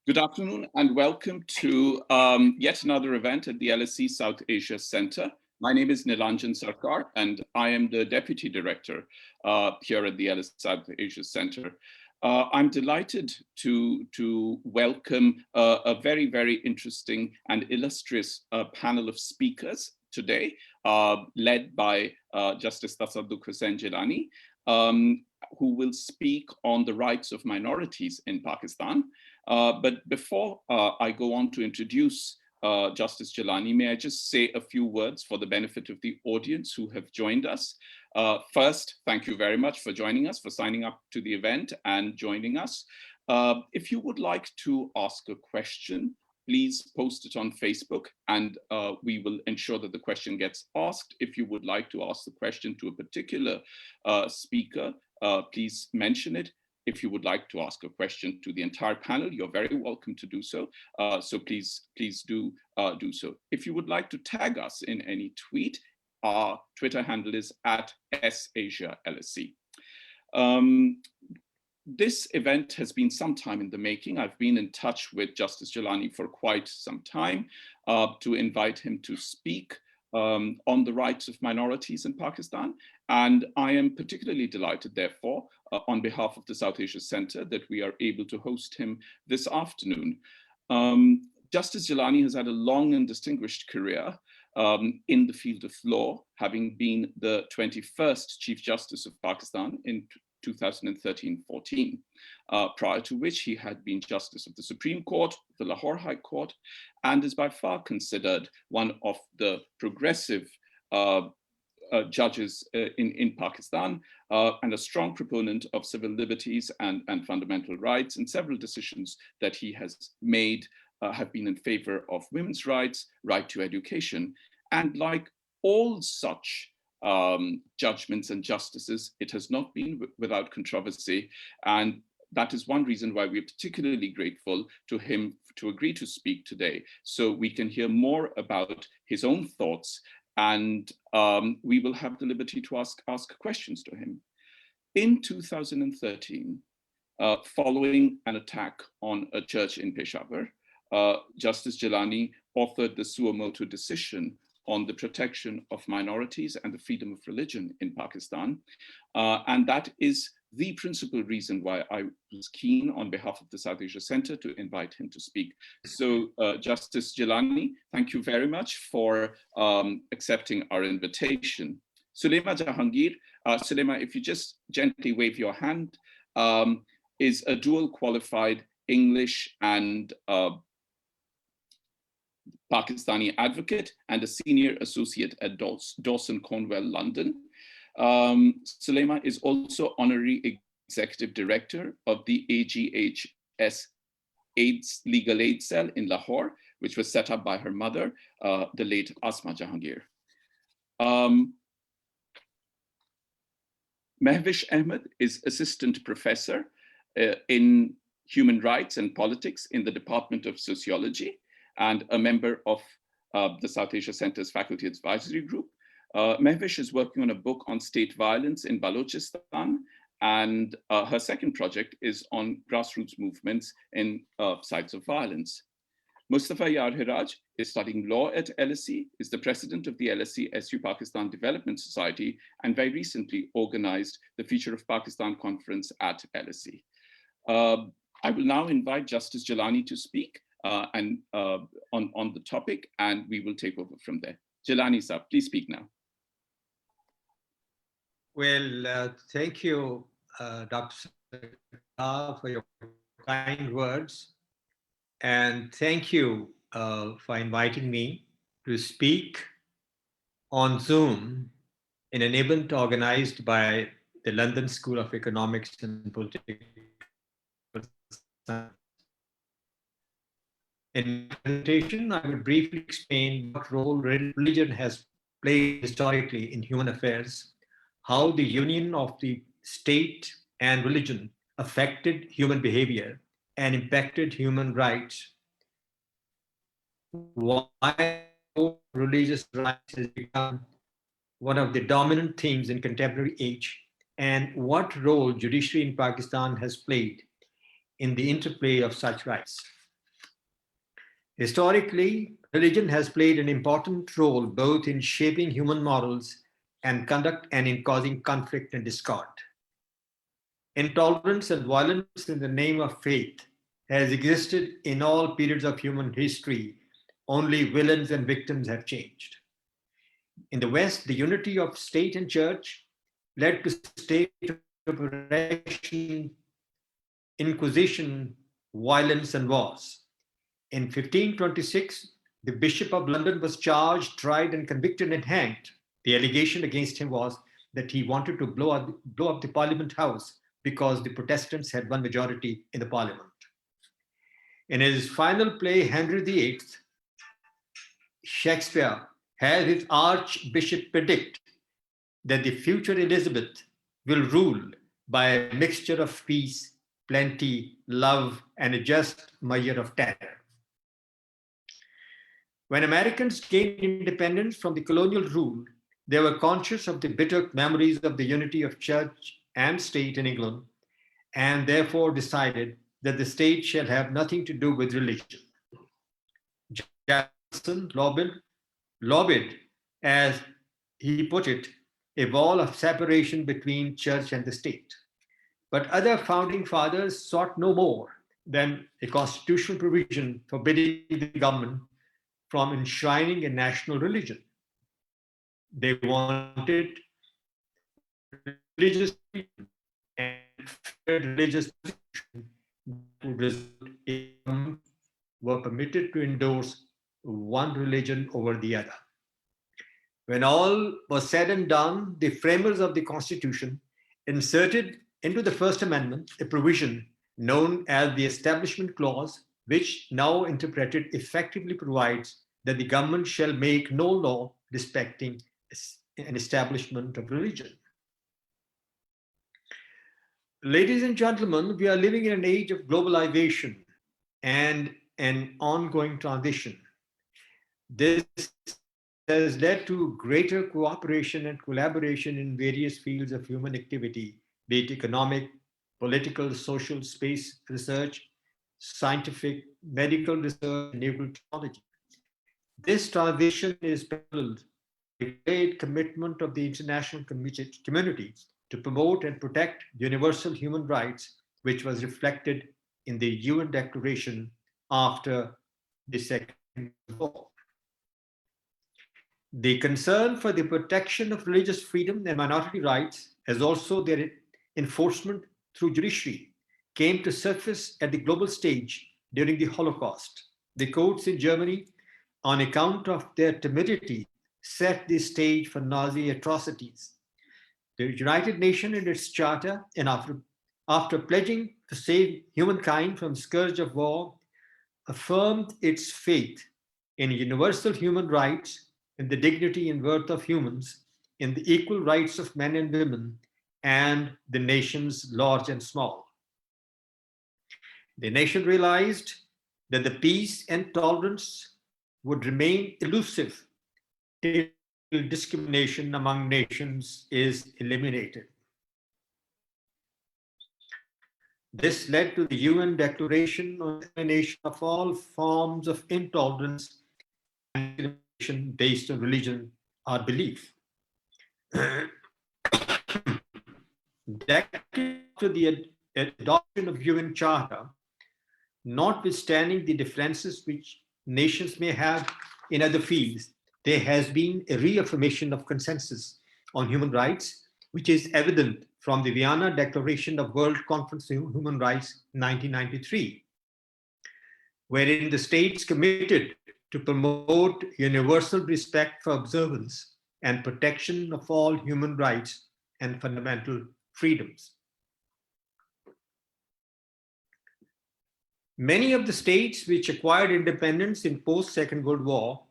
Good afternoon and welcome to yet another event at the LSE South Asia Center. My name is Nilanjan Sarkar and I am the Deputy Director here at the LSE South Asia Center. I'm delighted to welcome a very, very interesting and illustrious panel of speakers today, led by Justice Tassaduq Hussain Jillani, who will speak on the rights of minorities in Pakistan. But before I go on to introduce Justice Jillani, may I just say a few words for the benefit of the audience who have joined us. First, thank you very much for joining us, for signing up to the event and joining us. If you would like to ask a question, please post it on Facebook and we will ensure that the question gets asked. If you would like to ask the question to a particular speaker, please mention it. If you would like to ask a question to the entire panel, you're very welcome to do so. So please do so. If you would like to tag us in any tweet, our Twitter handle is @SAsiaLSE. This event has been some time in the making. I've been in touch with Justice Jillani for quite some time to invite him to speak on the rights of minorities in Pakistan. And I am particularly delighted, therefore, on behalf of the South Asia Center, that we are able to host him this afternoon. Justice Jillani has had a long and distinguished career in the field of law, having been the 21st Chief Justice of Pakistan in 2013-14, prior to which he had been Justice of the Supreme Court, the Lahore High Court, and is by far considered one of the progressive judges in Pakistan, and a strong proponent of civil liberties and fundamental rights. And several decisions that he has made have been in favor of women's rights, right to education. And like all such judgments and justices, it has not been without controversy. And that is one reason why we're particularly grateful to him to agree to speak today, so we can hear more about his own thoughts, and we will have the liberty to ask questions to him. In 2013, following an attack on a church in Peshawar, Justice Jillani authored the suo motu decision on the protection of minorities and the freedom of religion in Pakistan. And that is the principal reason why I was keen, on behalf of the South Asia Center, to invite him to speak. So Justice Jillani, thank you very much for accepting our invitation. Sulema Jahangir, Sulema, if you just gently wave your hand, is a dual qualified English and Pakistani advocate and a senior associate at Dawson, Cornwell, London. Sulema is also Honorary Executive Director of the AGHS Legal Aid Cell in Lahore, which was set up by her mother, the late Asma Jahangir. Mahvish Ahmad is Assistant Professor in Human Rights and Politics in the Department of Sociology, and a member of the South Asia Center's Faculty Advisory Group. Mahvish is working on a book on state violence in Balochistan, and her second project is on grassroots movements in sites of violence. Mustafa Hiraj is studying law at LSE, is the president of the LSESU Pakistan Development Society, and very recently organized the Future of Pakistan conference at LSE. I will now invite Justice Jillani to speak on the topic, and we will take over from there. Jillani sir, please speak now. Well, thank you, Dr. Sarkar, for your kind words. And thank you for inviting me to speak on Zoom in an event organized by the London School of Economics and Political Science. In my presentation, I will briefly explain what role religion has played historically in human affairs, how the union of the state and religion affected human behavior and impacted human rights, why religious rights has become one of the dominant themes in contemporary age, and what role judiciary in Pakistan has played in the interplay of such rights. Historically, religion has played an important role both in shaping human morals and conduct and in causing conflict and discord. Intolerance and violence in the name of faith has existed in all periods of human history. Only villains and victims have changed. In the West, the unity of state and church led to state oppression, inquisition, violence, and wars. In 1526, the Bishop of London was charged, tried, and convicted and hanged. The allegation against him was that he wanted to blow up the Parliament House because the Protestants had one majority in the Parliament. In his final play, Henry VIII, Shakespeare has his Archbishop predict that the future Elizabeth will rule by a mixture of peace, plenty, love, and a just measure of terror. When Americans gained independence from the colonial rule, they were conscious of the bitter memories of the unity of church and state in England, and therefore decided that the state shall have nothing to do with religion. Jackson lobbied, as he put it, a wall of separation between church and the state. But other founding fathers sought no more than a constitutional provision forbidding the government from enshrining a national religion. They wanted religious freedom and religious were permitted to endorse one religion over the other. When all was said and done, the framers of the Constitution inserted into the First Amendment a provision known as the Establishment Clause, which now interpreted effectively provides that the government shall make no law respecting an establishment of religion. Ladies and gentlemen, we are living in an age of globalization and an ongoing transition. This has led to greater cooperation and collaboration in various fields of human activity, be it economic, political, social, space research, scientific, medical research, and naval technology. This transition is paralleled by the great commitment of the international community to promote and protect universal human rights, which was reflected in the UN Declaration after the Second World War. The concern for the protection of religious freedom and minority rights, as also their enforcement through judiciary, came to surface at the global stage during the Holocaust. The courts in Germany, on account of their timidity, set the stage for Nazi atrocities. The United Nations in its charter, and after pledging to save humankind from the scourge of war, affirmed its faith in universal human rights, in the dignity and worth of humans, in the equal rights of men and women, and the nations large and small. The nation realized that the peace and tolerance would remain elusive till discrimination among nations is eliminated. This led to the UN Declaration on the Elimination of all forms of intolerance and discrimination based on religion or belief. Decades after the adoption of UN Charter, notwithstanding the differences which nations may have in other fields, there has been a reaffirmation of consensus on human rights, which is evident from the Vienna Declaration of World Conference on Human Rights 1993, wherein the states committed to promote universal respect for observance and protection of all human rights and fundamental freedoms. Many of the states which acquired independence in post-Second World War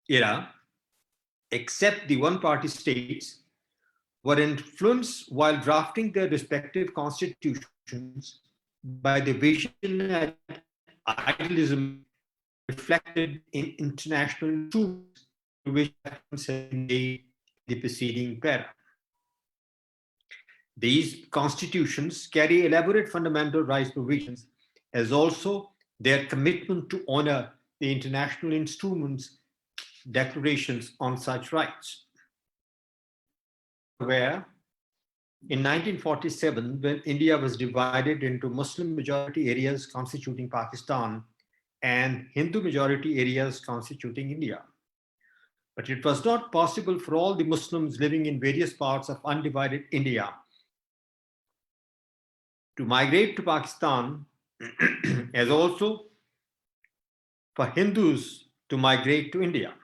era, except the one-party states, were influenced while drafting their respective constitutions by the vision and idealism reflected in international truths to which reference has been made in the preceding para. These constitutions carry elaborate fundamental rights provisions, as also their commitment to honor the international instruments, declarations on such rights. Where in 1947, when India was divided into Muslim majority areas constituting Pakistan and Hindu majority areas constituting India. But it was not possible for all the Muslims living in various parts of undivided India to migrate to Pakistan, as also for Hindus to migrate to India.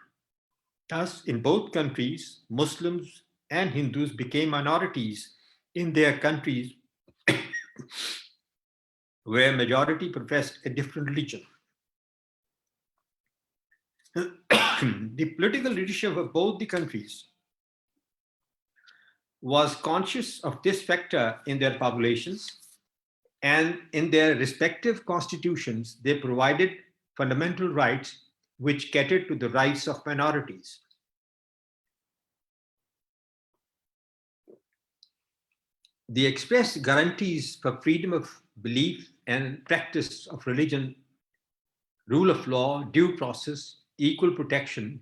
Thus, in both countries, Muslims and Hindus became minorities in their countries where majority professed a different religion. The political leadership of both the countries was conscious of this factor in their populations, and in their respective constitutions, they provided fundamental rights which catered to the rights of minorities. The express guarantees for freedom of belief and practice of religion, rule of law, due process, equal protection,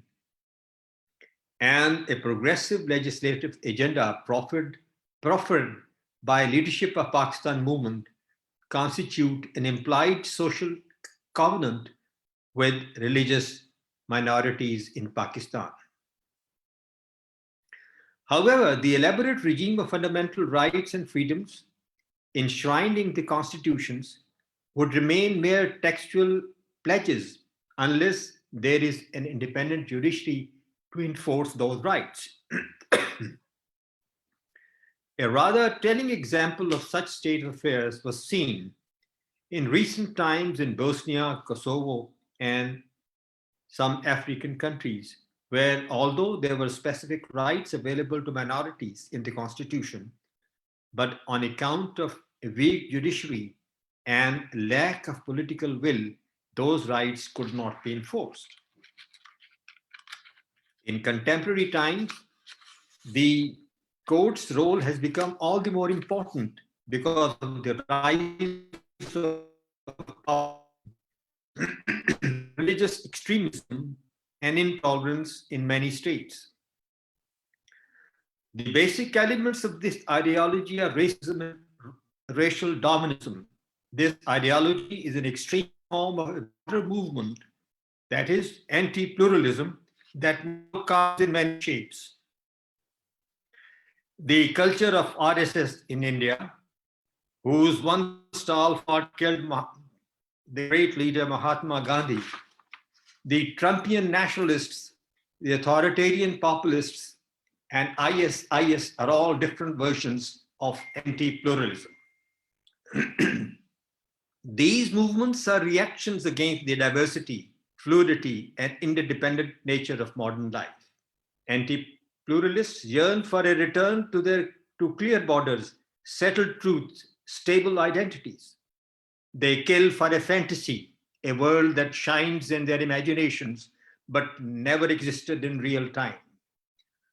and a progressive legislative agenda proffered by leadership of Pakistan movement constitute an implied social covenant with religious minorities in Pakistan. However, the elaborate regime of fundamental rights and freedoms enshrined in the constitutions would remain mere textual pledges unless there is an independent judiciary to enforce those rights. A rather telling example of such state of affairs was seen in recent times in Bosnia, Kosovo, and some African countries, where although there were specific rights available to minorities in the constitution, but on account of a weak judiciary and lack of political will, those rights could not be enforced. In contemporary times, the court's role has become all the more important because of the rise of religious extremism and intolerance in many states. The basic elements of this ideology are racism and racial dominancy. This ideology is an extreme form of a broader movement, that is anti-pluralism, that now comes in many shapes. The culture of RSS in India, whose one stalwart killed the great leader Mahatma Gandhi, the Trumpian nationalists, the authoritarian populists, and IS are all different versions of anti-pluralism. These movements are reactions against the diversity, fluidity, and interdependent nature of modern life. Anti-pluralists yearn for a return to clear borders, settled truths, stable identities. They kill for a fantasy, a world that shines in their imaginations but never existed in real time.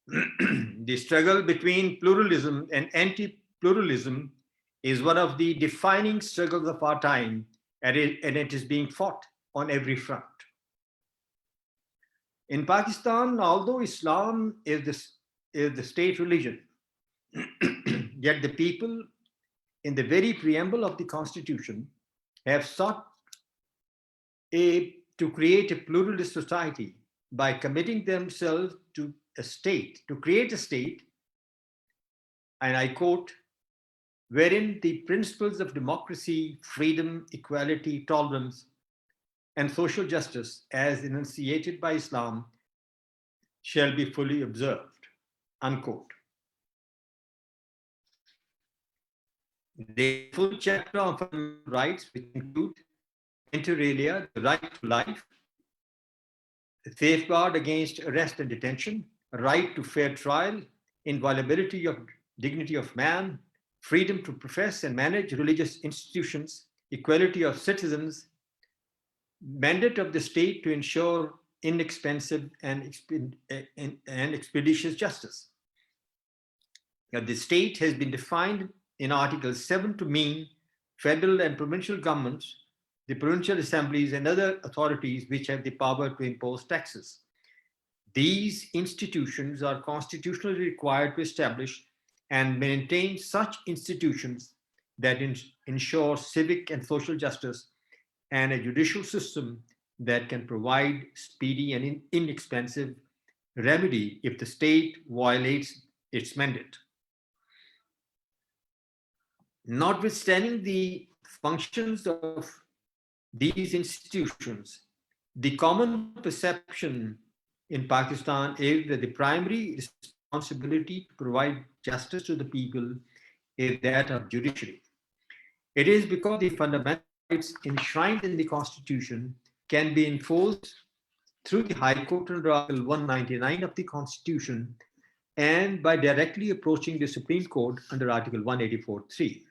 The struggle between pluralism and anti-pluralism is one of the defining struggles of our time, and it is being fought on every front. In Pakistan, although Islam is the state religion, yet the people in the very preamble of the constitution have sought to create a pluralist society by committing themselves to create a state, and I quote, wherein the principles of democracy, freedom, equality, tolerance, and social justice as enunciated by Islam shall be fully observed, unquote. The full chapter on fundamental rights, which include inter alia, the right to life, the safeguard against arrest and detention, a right to fair trial, inviolability of dignity of man, freedom to profess and manage religious institutions, equality of citizens, mandate of the state to ensure inexpensive and expeditious justice. Now, the state has been defined in Article 7 to mean federal and provincial governments the provincial assemblies, and other authorities which have the power to impose taxes. These institutions are constitutionally required to establish and maintain such institutions that ensure civic and social justice and a judicial system that can provide speedy and inexpensive remedy if the state violates its mandate. Notwithstanding the functions of these institutions, the common perception in Pakistan is that the primary responsibility to provide justice to the people is that of judiciary. It is because the fundamental rights enshrined in the Constitution can be enforced through the High Court under Article 199 of the Constitution and by directly approaching the Supreme Court under Article 184(3).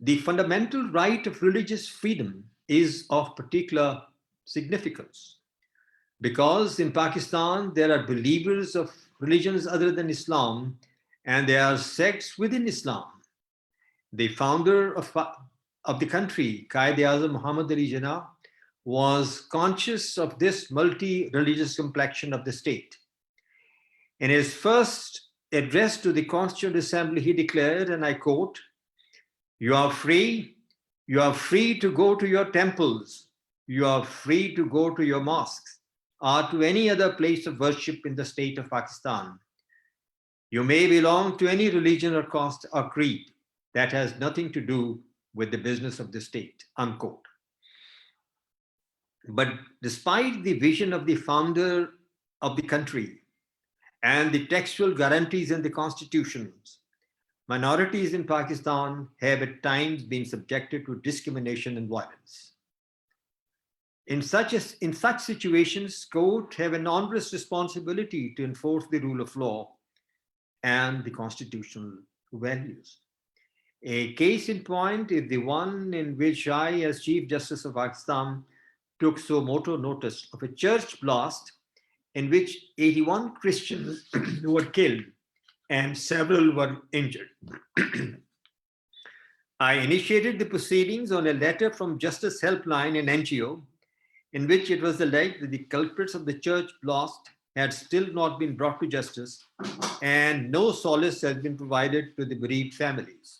The fundamental right of religious freedom is of particular significance because in Pakistan there are believers of religions other than Islam and there are sects within Islam. The founder of the country, Quaid-e-Azam Muhammad Ali Jinnah, was conscious of this multi-religious complexion of the state. In his first address to the Constituent Assembly, he declared, and I quote, you are free to go to your temples, you are free to go to your mosques, or to any other place of worship in the state of Pakistan. You may belong to any religion or caste or creed. That has nothing to do with the business of the state, unquote. But despite the vision of the founder of the country and the textual guarantees in the constitutions, minorities in Pakistan have at times been subjected to discrimination and violence. In such situations, courts have an onerous responsibility to enforce the rule of law and the constitutional values. A case in point is the one in which I, as Chief Justice of Pakistan, took suo motu notice of a church blast in which 81 Christians were killed and several were injured. I initiated the proceedings on a letter from Justice Helpline, an NGO, in which it was alleged that the culprits of the church blast had still not been brought to justice and no solace has been provided to the bereaved families.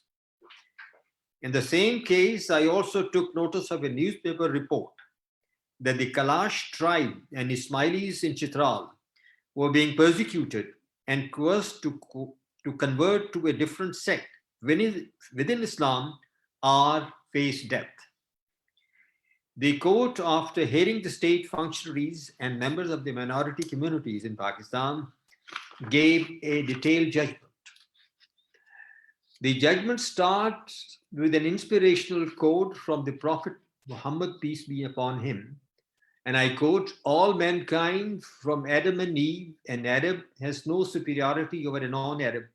In the same case, I also took notice of a newspaper report that the Kalash tribe and Ismailis in Chitral were being persecuted and coerced to convert to a different sect within Islam or face death. The court, after hearing the state functionaries and members of the minority communities in Pakistan, gave a detailed judgment. The judgment starts with an inspirational quote from the Prophet Muhammad, peace be upon him. And I quote, all mankind from Adam and Eve and Arab has no superiority over a non-Arab,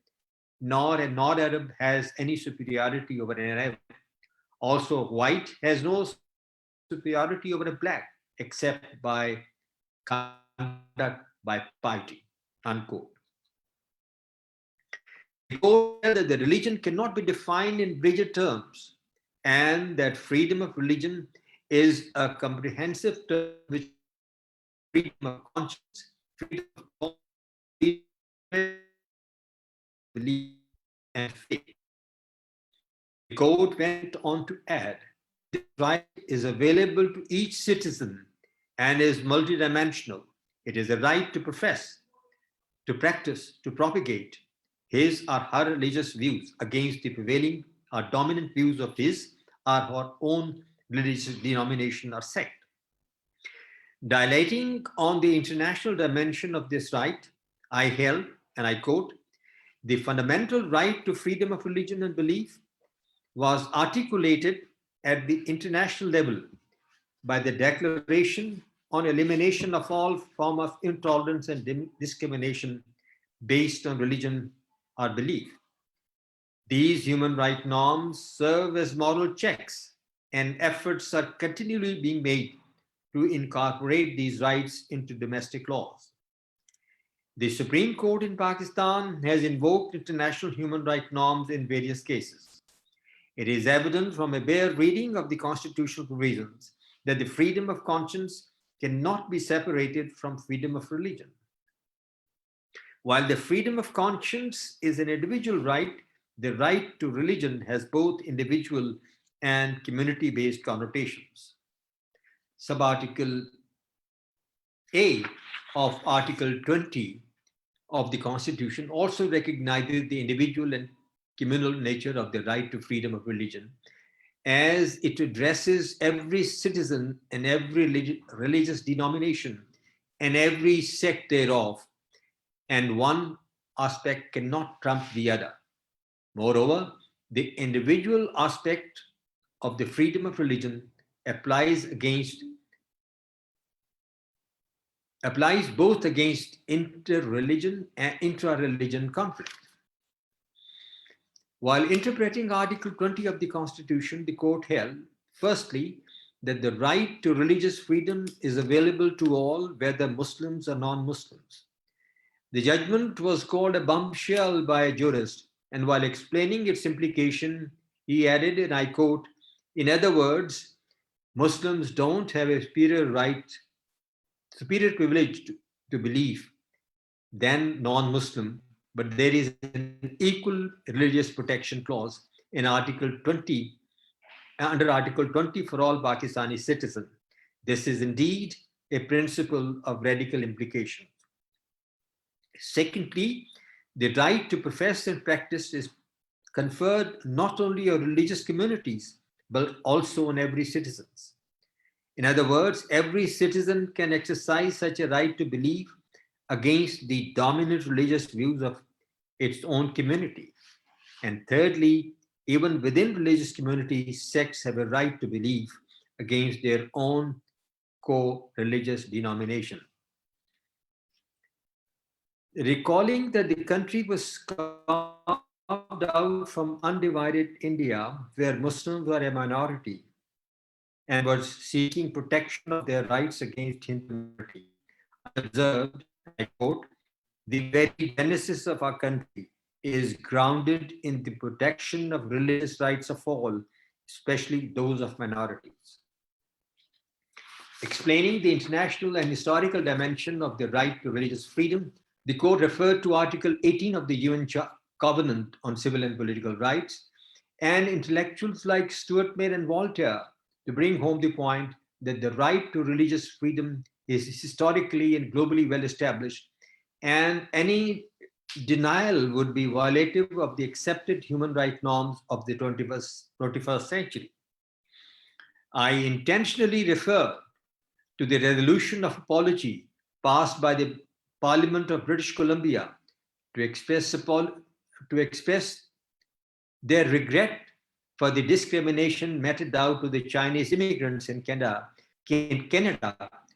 nor a non-Arab has any superiority over an Arab. Also, white has no superiority over a black, except by conduct, by piety, unquote. The court said that the religion cannot be defined in rigid terms and that freedom of religion is a comprehensive term which freedom of conscience, freedom of thought, belief, and faith. The court went on to add, this right is available to each citizen and is multidimensional. It is a right to profess, to practice, to propagate his or her religious views against the prevailing or dominant views of his or her own religious denomination or sect. Dilating on the international dimension of this right, I held, and I quote, the fundamental right to freedom of religion and belief was articulated at the international level by the Declaration on Elimination of All Form of Intolerance and Discrimination based on religion or belief. These human rights norms serve as moral checks, and efforts are continually being made to incorporate these rights into domestic laws. The Supreme Court in Pakistan has invoked international human rights norms in various cases. It is evident from a bare reading of the constitutional provisions that the freedom of conscience cannot be separated from freedom of religion. While the freedom of conscience is an individual right, the right to religion has both individual and community-based connotations. Subarticle A of Article 20 of the Constitution also recognizes the individual and communal nature of the right to freedom of religion, as it addresses every citizen and every religious denomination and every sect thereof, and one aspect cannot trump the other. Moreover, the individual aspect of the freedom of religion applies both against inter-religion and intra-religion conflict. While interpreting Article 20 of the Constitution, the court held, firstly, that the right to religious freedom is available to all, whether Muslims or non-Muslims. The judgment was called a bombshell by a jurist, and while explaining its implication, he added, and I quote, "In other words, Muslims don't have a superior privilege to belief than non-Muslim, but there is an equal religious protection clause in Article 20, under Article 20 for all Pakistani citizens. This is indeed a principle of radical implication." Secondly, the right to profess and practice is conferred not only on religious communities, but also on every citizen. In other words, every citizen can exercise such a right to believe against the dominant religious views of its own community. And thirdly, even within religious communities, sects have a right to believe against their own co-religious denomination. Recalling that the country was carved out from undivided India, where Muslims were a minority, and was seeking protection of their rights against Hindu minority, I observed, I quote, "The very genesis of our country is grounded in the protection of religious rights of all, especially those of minorities." Explaining the international and historical dimension of the right to religious freedom, the court referred to Article 18 of the UN Covenant on Civil and Political Rights, and intellectuals like Stuart Mill and Voltaire to bring home the point that the right to religious freedom is historically and globally well established, and any denial would be violative of the accepted human rights norms of the 21st century. I intentionally refer to the resolution of apology passed by the Parliament of British Columbia to express their regret for the discrimination meted out to the Chinese immigrants in Canada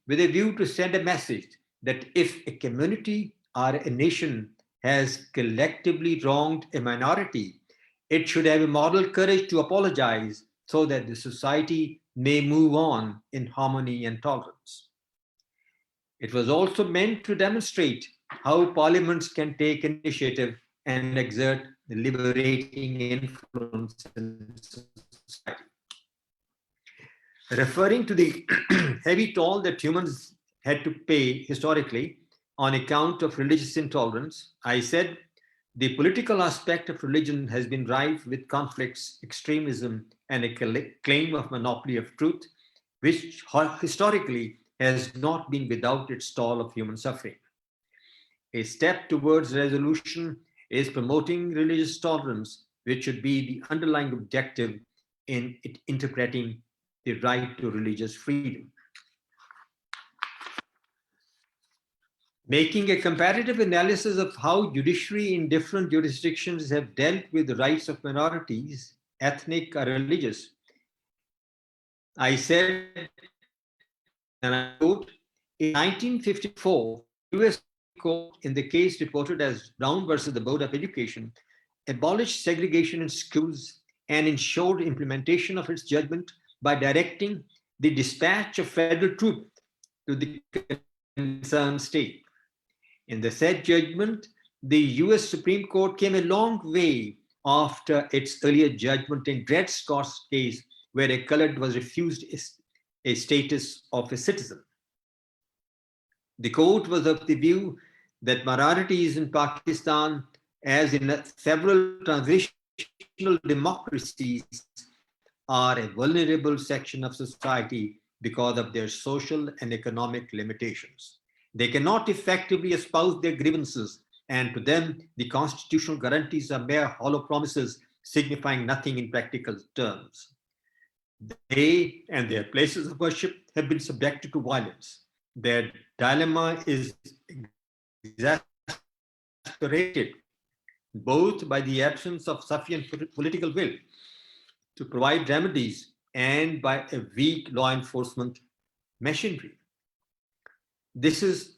with a view to send a message that if a community or a nation has collectively wronged a minority, it should have a moral courage to apologize so that the society may move on in harmony and tolerance. It was also meant to demonstrate how parliaments can take initiative and exert the liberating influence in society. Referring to the heavy toll that humans had to pay historically on account of religious intolerance, I said the political aspect of religion has been rife with conflicts, extremism, and a claim of monopoly of truth, which historically has not been without its toll of human suffering. A step towards resolution is promoting religious tolerance, which should be the underlying objective in interpreting the right to religious freedom. Making a comparative analysis of how judiciary in different jurisdictions have dealt with the rights of minorities, ethnic or religious, I said, and I quote, in 1954, US Court, in the case reported as Brown versus the Board of Education, abolished segregation in schools and ensured implementation of its judgment by directing the dispatch of federal troops to the concerned state. In the said judgment, the US Supreme Court came a long way after its earlier judgment in Dred Scott's case, where a colored was refused a status of a citizen. The court was of the view that minorities in Pakistan, as in several transitional democracies, are a vulnerable section of society because of their social and economic limitations. They cannot effectively espouse their grievances, and to them, the constitutional guarantees are mere hollow promises signifying nothing in practical terms. They and their places of worship have been subjected to violence. Their dilemma is exasperated both by the absence of sufficient political will to provide remedies and by a weak law enforcement machinery. This is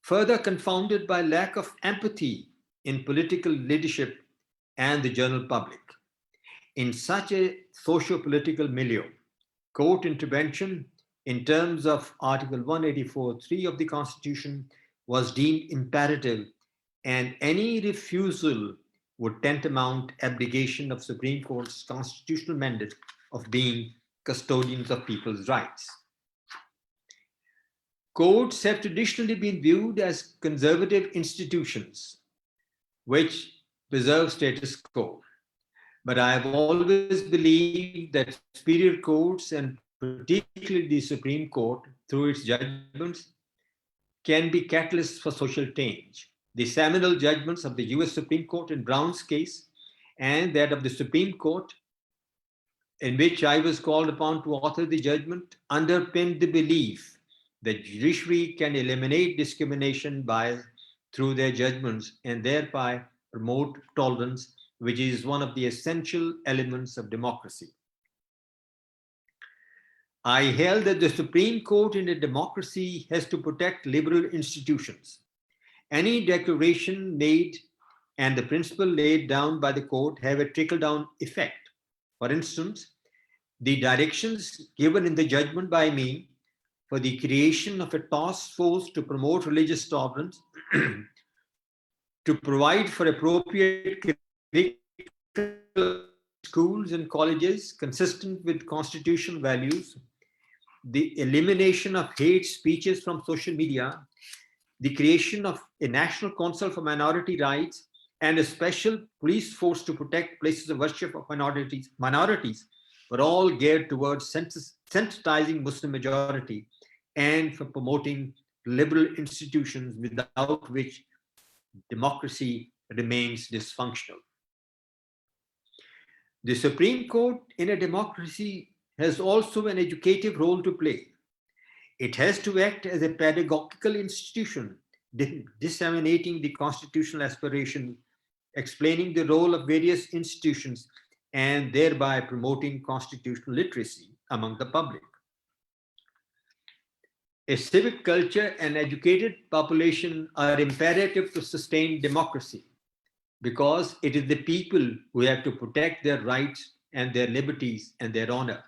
further confounded by lack of empathy in political leadership and the general public. In such a socio-political milieu, court intervention in terms of Article 184(3) of the Constitution was deemed imperative, and any refusal would tantamount abdication of Supreme Court's constitutional mandate of being custodians of people's rights. Courts have traditionally been viewed as conservative institutions which preserve status quo. But I have always believed that superior courts, and particularly the Supreme Court, through its judgments, can be catalysts for social change. The seminal judgments of the US Supreme Court in Brown's case and that of the Supreme Court, in which I was called upon to author the judgment, underpinned the belief that judiciary can eliminate discrimination bias through their judgments and thereby promote tolerance, which is one of the essential elements of democracy. I held that the Supreme Court in a democracy has to protect liberal institutions. Any declaration made and the principle laid down by the court have a trickle-down effect. For instance, the directions given in the judgment by me for the creation of a task force to promote religious tolerance, to provide for appropriate schools and colleges consistent with constitutional values, the elimination of hate speeches from social media, the creation of a National Council for Minority Rights, and a special police force to protect places of worship of minorities were all geared towards sensitizing Muslim majority and for promoting liberal institutions without which democracy remains dysfunctional. The Supreme Court in a democracy has also an educative role to play. It has to act as a pedagogical institution, disseminating the constitutional aspiration, explaining the role of various institutions, and thereby promoting constitutional literacy among the public. A civic culture and educated population are imperative to sustain democracy because it is the people who have to protect their rights and their liberties and their honor.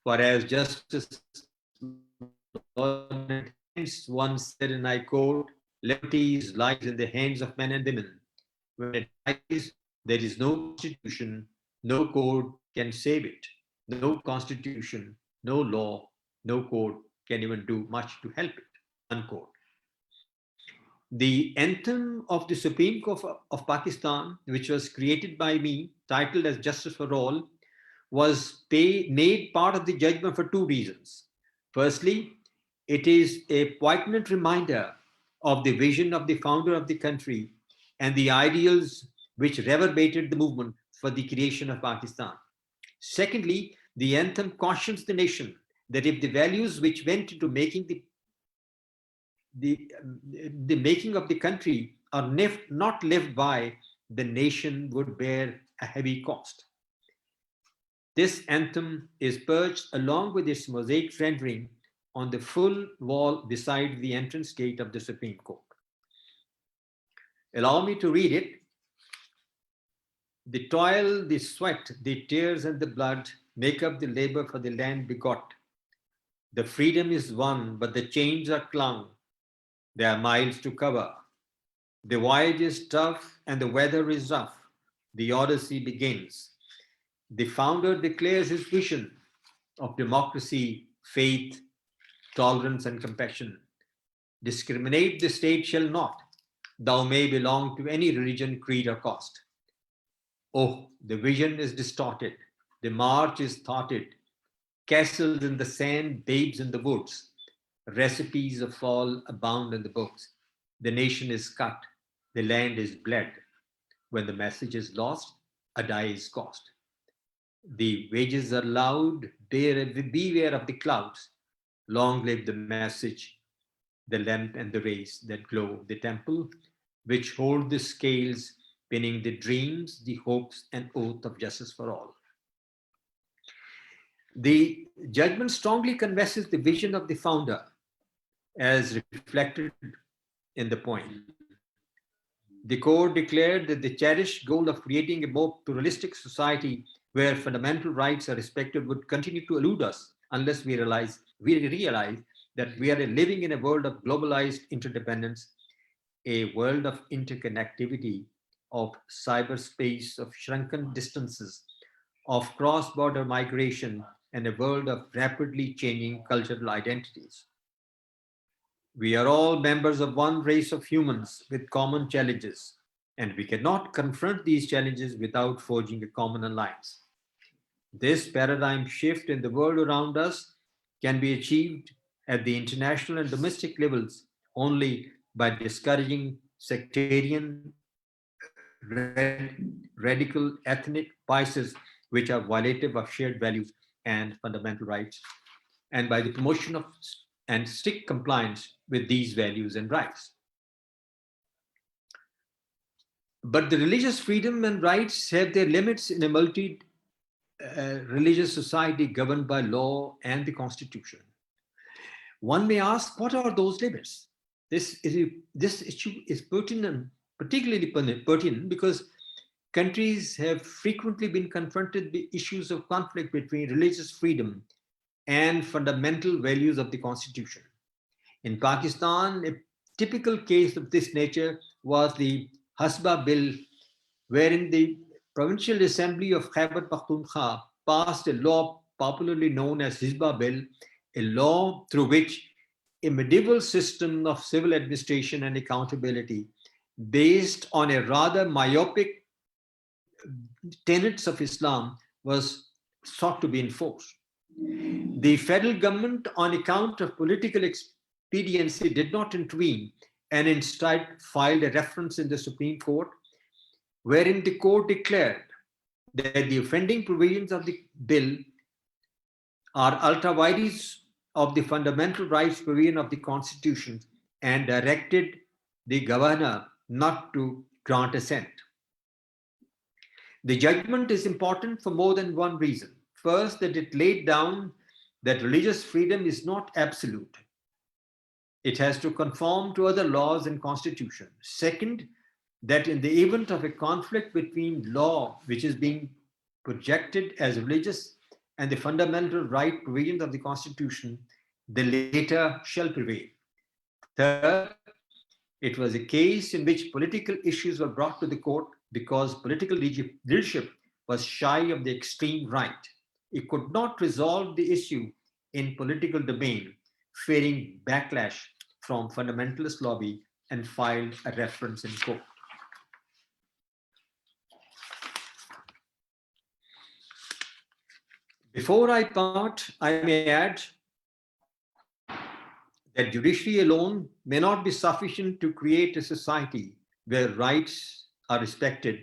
For as Justice once said, and I quote, "Liberties lies in the hands of men and women. When it lies, there is no constitution, no code can save it. No constitution, no law, no code can even do much to help it." Unquote. The anthem of the Supreme Court of Pakistan, which was created by me, titled as Justice for All, was made part of the judgment for two reasons. Firstly, it is a poignant reminder of the vision of the founder of the country and the ideals which reverberated the movement for the creation of Pakistan. Secondly, the anthem cautions the nation that if the values which went into making the making of the country are not lived by, the nation would bear a heavy cost. This anthem is perched along with its mosaic rendering on the full wall beside the entrance gate of the Supreme Court. Allow me to read it. The toil, the sweat, the tears, and the blood make up the labor for the land begot. The freedom is won, but the chains are clung. There are miles to cover. The voyage is tough and the weather is rough. The Odyssey begins. The founder declares his vision of democracy, faith, tolerance, and compassion. Discriminate the state shall not. Thou may belong to any religion, creed, or caste. Oh, the vision is distorted. The march is thwarted. Castles in the sand, babes in the woods. Recipes of fall abound in the books. The nation is cut. The land is bled. When the message is lost, a die is cost. The wages are loud. Beware of the clouds. Long live the message, the lamp and the rays that glow, the temple, which hold the scales, pinning the dreams, the hopes, and oath of justice for all. The judgment strongly confesses the vision of the founder as reflected in the poem. The court declared that the cherished goal of creating a more pluralistic society where fundamental rights are respected would continue to elude us unless we realize that we are living in a world of globalized interdependence, a world of interconnectivity, of cyberspace, of shrunken distances, of cross-border migration, and a world of rapidly changing cultural identities. We are all members of one race of humans with common challenges, and we cannot confront these challenges without forging a common alliance. This paradigm shift in the world around us can be achieved at the international and domestic levels only by discouraging sectarian, radical ethnic biases which are violative of shared values and fundamental rights, and by the promotion of and strict compliance with these values and rights. But the religious freedom and rights have their limits in a multi-religious society governed by law and the Constitution. One may ask, what are those limits? This issue is particularly pertinent because countries have frequently been confronted with issues of conflict between religious freedom and fundamental values of the Constitution. In Pakistan, a typical case of this nature was the Hasba Bill, wherein the Provincial Assembly of Khyber Pakhtunkhwa passed a law popularly known as Hisba Bill, a law through which a medieval system of civil administration and accountability based on a rather myopic tenets of Islam was sought to be enforced. The federal government, on account of political expediency, did not intervene and instead filed a reference in the Supreme Court, wherein the court declared that the offending provisions of the bill are ultra vires of the fundamental rights provision of the Constitution and directed the governor not to grant assent. The judgment is important for more than one reason. First, that it laid down that religious freedom is not absolute. It has to conform to other laws and constitution. Second, that in the event of a conflict between law, which is being projected as religious, and the fundamental right provisions of the Constitution, the later shall prevail. Third, it was a case in which political issues were brought to the court because political leadership was shy of the extreme right. It could not resolve the issue in political domain, fearing backlash from fundamentalist lobby, and filed a reference in court. Before I part, I may add that judiciary alone may not be sufficient to create a society where rights are respected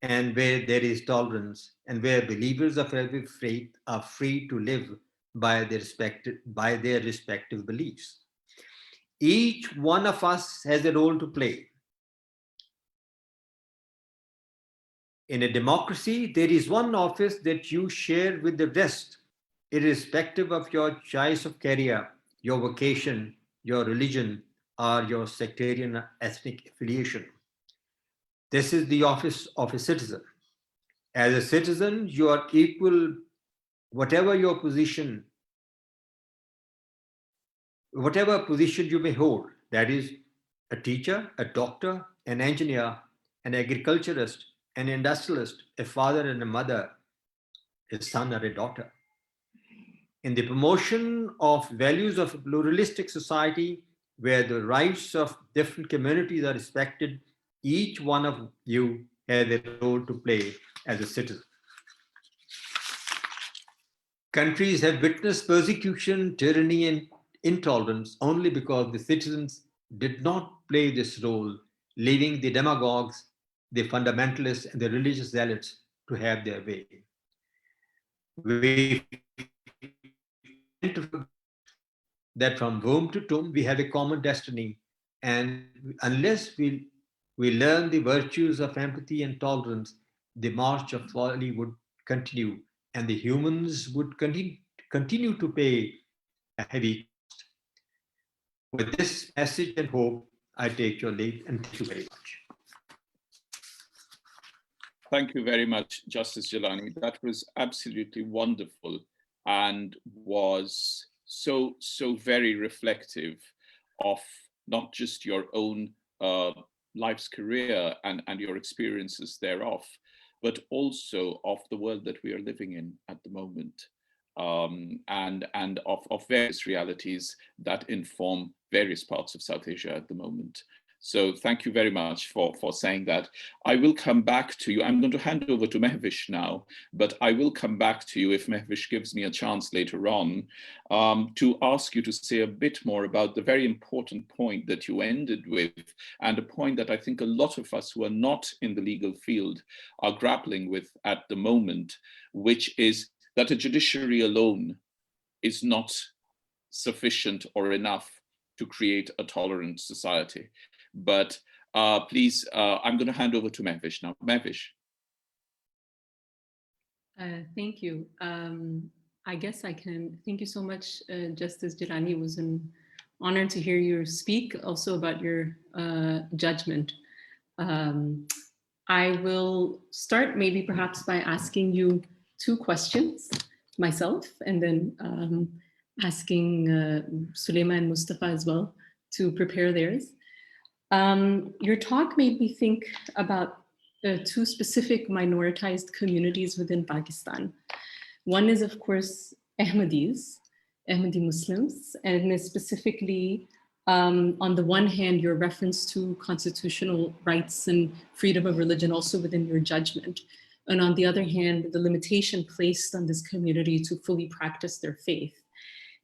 and where there is tolerance and where believers of every faith are free to live by their respective beliefs. Each one of us has a role to play. In a democracy, there is one office that you share with the rest, irrespective of your choice of career, your vocation, your religion, or your sectarian ethnic affiliation. This is the office of a citizen. As a citizen, you are equal, whatever position you may hold, that is, a teacher, a doctor, an engineer, an agriculturist, an industrialist, a father and a mother, a son or a daughter. In the promotion of values of a pluralistic society where the rights of different communities are respected, each one of you has a role to play as a citizen. Countries have witnessed persecution, tyranny, and intolerance only because the citizens did not play this role, leaving the demagogues, the fundamentalists, and the religious zealots to have their way. We tend to forget that from womb to tomb we have a common destiny, and unless we learn the virtues of empathy and tolerance, the march of folly would continue, and the humans would continue to pay a heavy cost. With this message and hope, I take your leave, and thank you very much. Thank you very much, Justice Jillani. That was absolutely wonderful and was so very reflective of not just your own life's career and your experiences thereof, but also of the world that we are living in at the moment, and of various realities that inform various parts of South Asia at the moment. So thank you very much for saying that. I will come back to you. I'm going to hand over to Mahvish now, but I will come back to you if Mahvish gives me a chance later on to ask you to say a bit more about the very important point that you ended with, and a point that I think a lot of us who are not in the legal field are grappling with at the moment, which is that a judiciary alone is not sufficient or enough to create a tolerant society. But please, I'm going to hand over to Mahvish now. Mahvish. Thank you. I guess I can. Thank you so much, Justice Jillani. It was an honor to hear you speak also about your judgment. I will start maybe perhaps by asking you two questions myself, and then asking Sulema and Mustafa as well to prepare theirs. Your talk made me think about two specific minoritized communities within Pakistan. One is, of course, Ahmadi Muslims, and specifically, on the one hand, your reference to constitutional rights and freedom of religion also within your judgment. And on the other hand, the limitation placed on this community to fully practice their faith.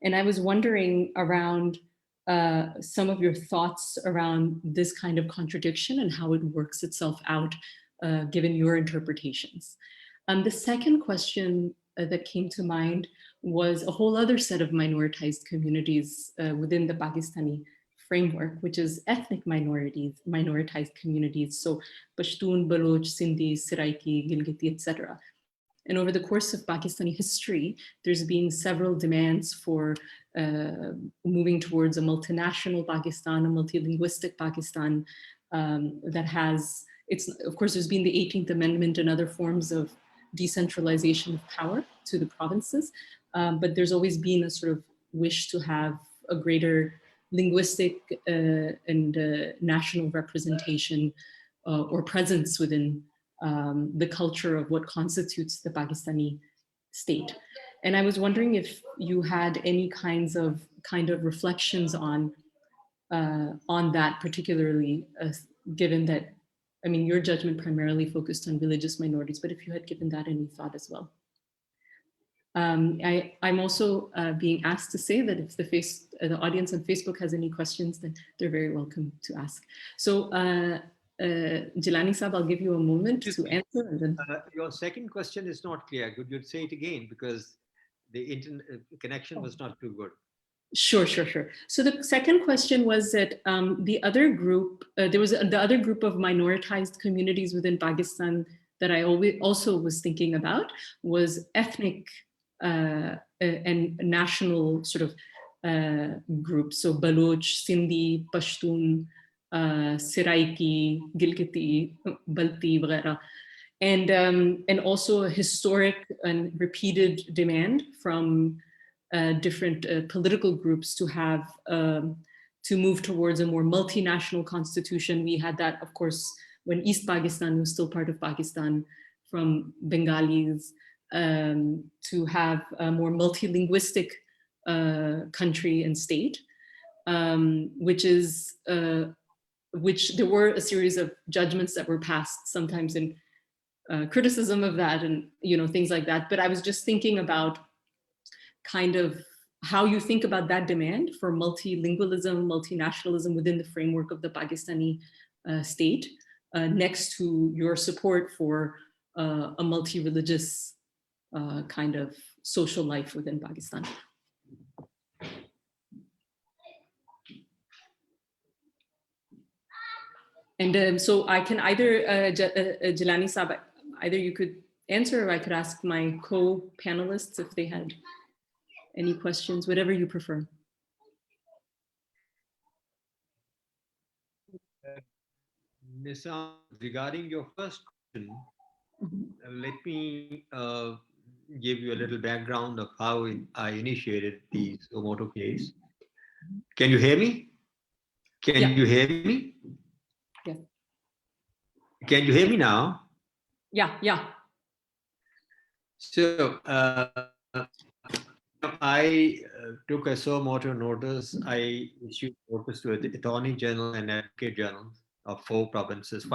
And I was wondering around some of your thoughts around this kind of contradiction and how it works itself out, given your interpretations. The second question that came to mind was a whole other set of minoritized communities within the Pakistani framework, which is ethnic minorities, minoritized communities. So Pashtun, Baloch, Sindhi, Saraiki, Gilgiti, etc. And over the course of Pakistani history, there's been several demands for moving towards a multinational Pakistan, a multilinguistic Pakistan that has, of course, there's been the 18th Amendment and other forms of decentralization of power to the provinces, but there's always been a sort of wish to have a greater linguistic and national representation or presence within the culture of what constitutes the Pakistani state. And I was wondering if you had any kind of reflections on that, particularly given that, I mean, your judgment primarily focused on religious minorities, but if you had given that any thought as well. I'm also being asked to say that if the audience on Facebook has any questions, then they're very welcome to ask. So Jillani Saab, I'll give you a moment to answer. And then... your second question is not clear. Could you say it again? Because the internet connection was not too good. Sure. So the second question was that the other group, there was the other group of minoritized communities within Pakistan that I also was thinking about was ethnic and national sort of groups. So Baloch, Sindhi, Pashtun, Saraiki, Gilgiti, Balti, etc. And also a historic and repeated demand from different political groups to have to move towards a more multinational constitution. We had that, of course, when East Pakistan was still part of Pakistan, from Bengalis, to have a more multilinguistic country and state, which there were a series of judgments that were passed, sometimes in criticism of that, and things like that. But I was just thinking about kind of how you think about that demand for multilingualism, multinationalism within the framework of the Pakistani state, next to your support for a multi-religious kind of social life within Pakistan. And so I can either, Jillani Saab, either you could answer, or I could ask my co-panelists if they had any questions, whatever you prefer. Nisa, regarding your first question, let me give you a little background of how I initiated the Somoto case. Can you hear me? Can you hear me? Yes. Can you hear me now? Yeah. So I took a Somoto notice. I issued notice to the Attorney General and Advocate General of 5 provinces.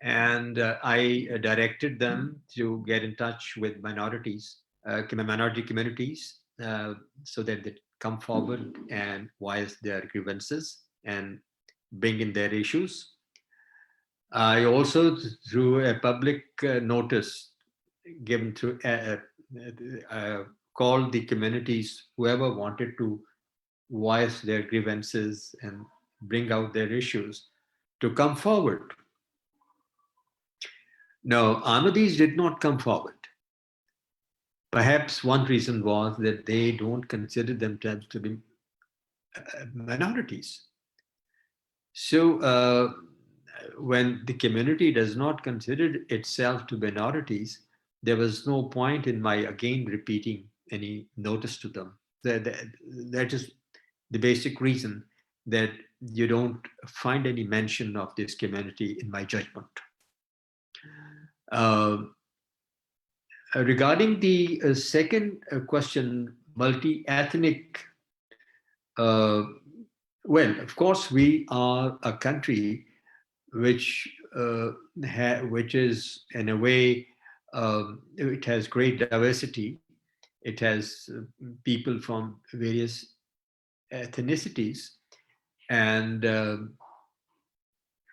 And I directed them to get in touch with minorities, minority communities, so that they come forward and voice their grievances and bring in their issues. I also, through a public notice given to called the communities, whoever wanted to voice their grievances and bring out their issues, to come forward. No, Ahmadis did not come forward. Perhaps one reason was that they don't consider themselves to be minorities. So when the community does not consider itself to minorities, there was no point in my again repeating any notice to them. That is the basic reason that you don't find any mention of this community in my judgment. Regarding the second question, multi-ethnic, well, of course, we are a country which is, in a way, it has great diversity. It has people from various ethnicities, and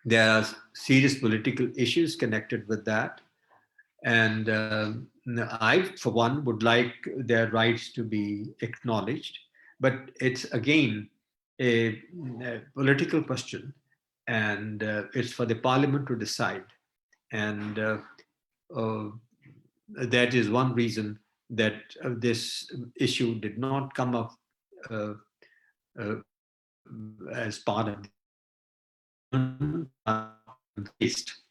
there are serious political issues connected with that. And I, for one, would like their rights to be acknowledged, but it's again a political question, and it's for the parliament to decide. And that is one reason that this issue did not come up as part of the list.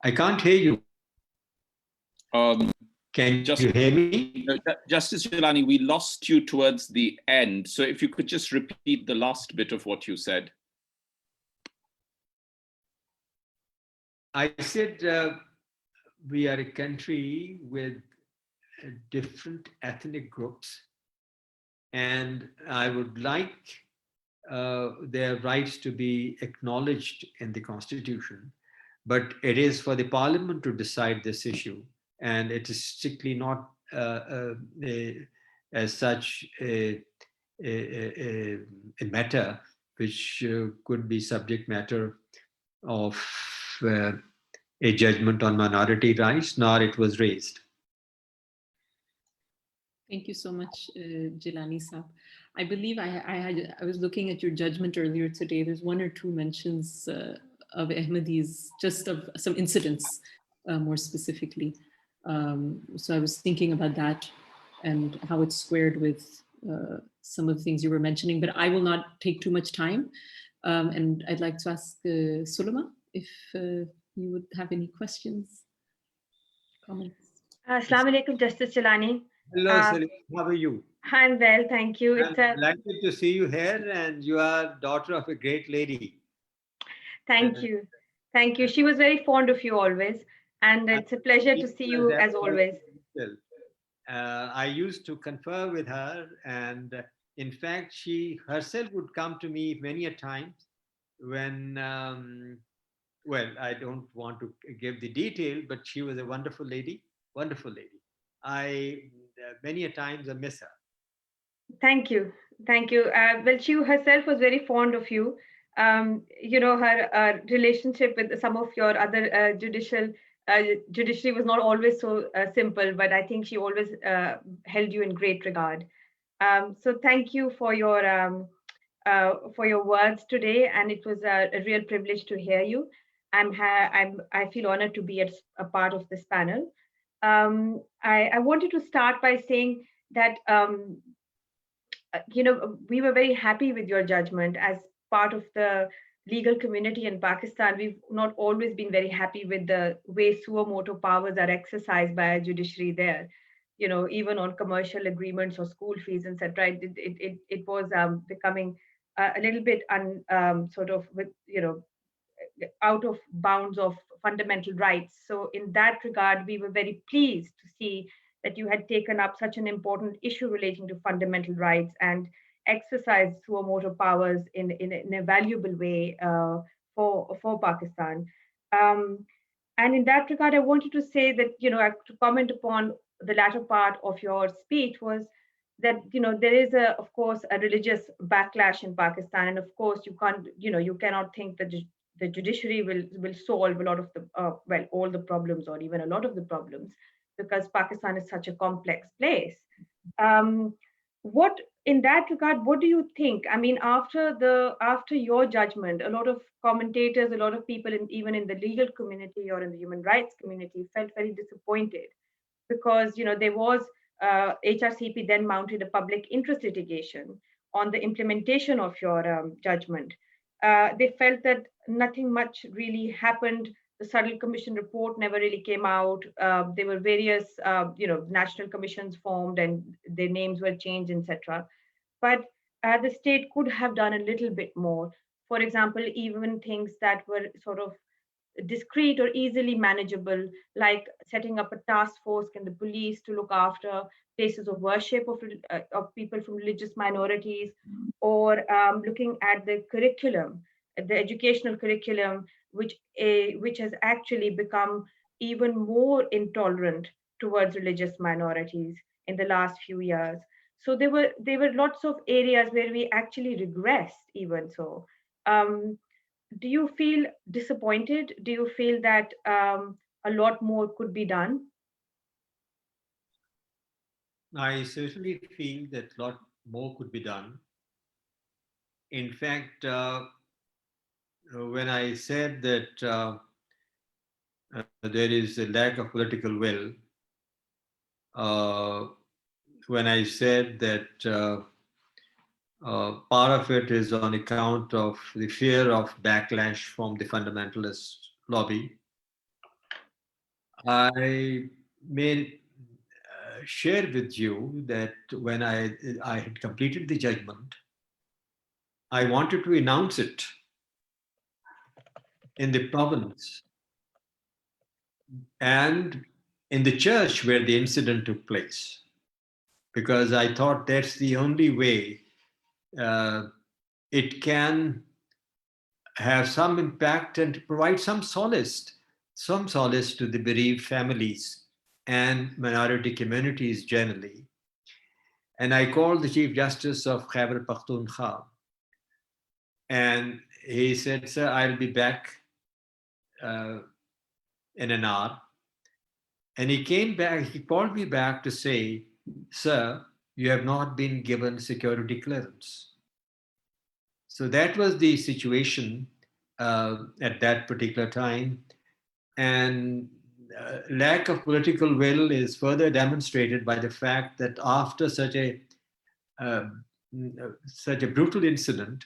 I can't hear you. Can you hear me? Justice Jillani, we lost you towards the end. So if you could just repeat the last bit of what you said. I said we are a country with different ethnic groups, and I would like their rights to be acknowledged in the Constitution. But it is for the Parliament to decide this issue, and it is strictly not as such a matter which could be subject matter of a judgment on minority rights, nor it was raised. Thank you so much, Jillani Saab. I believe I was looking at your judgment earlier today. There's 1 or 2 mentions of Ahmadis, just of some incidents more specifically. So I was thinking about that and how it's squared with some of the things you were mentioning, but I will not take too much time. And I'd like to ask Sulema if you would have any questions, comments. Assalamu alaikum, Justice Jillani. Hello, Sulema. How are you? I'm well, thank you. I'm delighted to see you here, and you are daughter of a great lady. Thank you. Thank you. She was very fond of you always, and it's a pleasure to see you as always. I used to confer with her, and in fact, she herself would come to me many a times when, well, I don't want to give the detail, but she was a wonderful lady, wonderful lady. Many a times I miss her. Thank you. Thank you. Well, she herself was very fond of you. You know, her relationship with some of your other judiciary was not always so simple, but I think she always held you in great regard. So thank you for your words today, and it was a real privilege to hear you. I feel honored to be a part of this panel. I wanted to start by saying that you know, we were very happy with your judgment. As part of the legal community in Pakistan, we've not always been very happy with the way suo motu powers are exercised by our judiciary there. You know, even on commercial agreements or school fees, etc. It was becoming a little bit sort of with, you know, out of bounds of fundamental rights. So in that regard, we were very pleased to see that you had taken up such an important issue relating to fundamental rights and exercised suo motu powers in a valuable way for Pakistan. And in that regard, I wanted to say that, you know, to comment upon the latter part of your speech was that, you know, there is of course, a religious backlash in Pakistan. And of course, you can't, you know, you cannot think that the judiciary will solve a lot of the, well, all the problems or even a lot of the problems, because Pakistan is such a complex place. What, in that regard, what do you think? I mean, after your judgment, a lot of commentators, a lot of people, even in the legal community or in the human rights community, felt very disappointed because, you know, there was HRCP then mounted a public interest litigation on the implementation of your judgment. They felt that nothing much really happened. The Subtle Commission report never really came out. There were various, you know, national commissions formed and their names were changed, etc. But the state could have done a little bit more. For example, even things that were sort of discrete or easily manageable, like setting up a task force in the police to look after places of worship of people from religious minorities, or looking at the curriculum, the educational curriculum, which has actually become even more intolerant towards religious minorities in the last few years. So there were lots of areas where we actually regressed, even so. Do you feel disappointed? Do you feel that a lot more could be done? I certainly feel that a lot more could be done. In fact, when I said that there is a lack of political will, when I said that part of it is on account of the fear of backlash from the fundamentalist lobby, I may share with you that when I had completed the judgment, I wanted to announce it in the province and in the church where the incident took place, because I thought that's the only way it can have some impact and provide some solace to the bereaved families and minority communities generally. And I called the Chief Justice of Khyber Pakhtunkhwa, and he said, "Sir, I'll be back in an hour." And he came back, he called me back to say, "Sir, you have not been given security clearance." So that was the situation at that particular time. And lack of political will is further demonstrated by the fact that after such a brutal incident,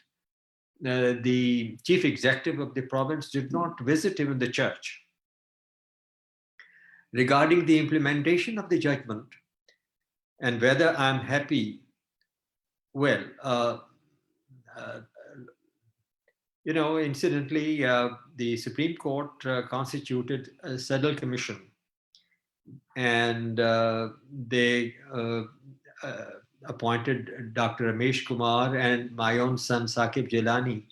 the chief executive of the province did not visit even the church. Regarding the implementation of the judgment and whether I'm happy, well, incidentally, the Supreme Court constituted a Saddle Commission, and they appointed Dr. Ramesh Kumar and my own son Saqib Jillani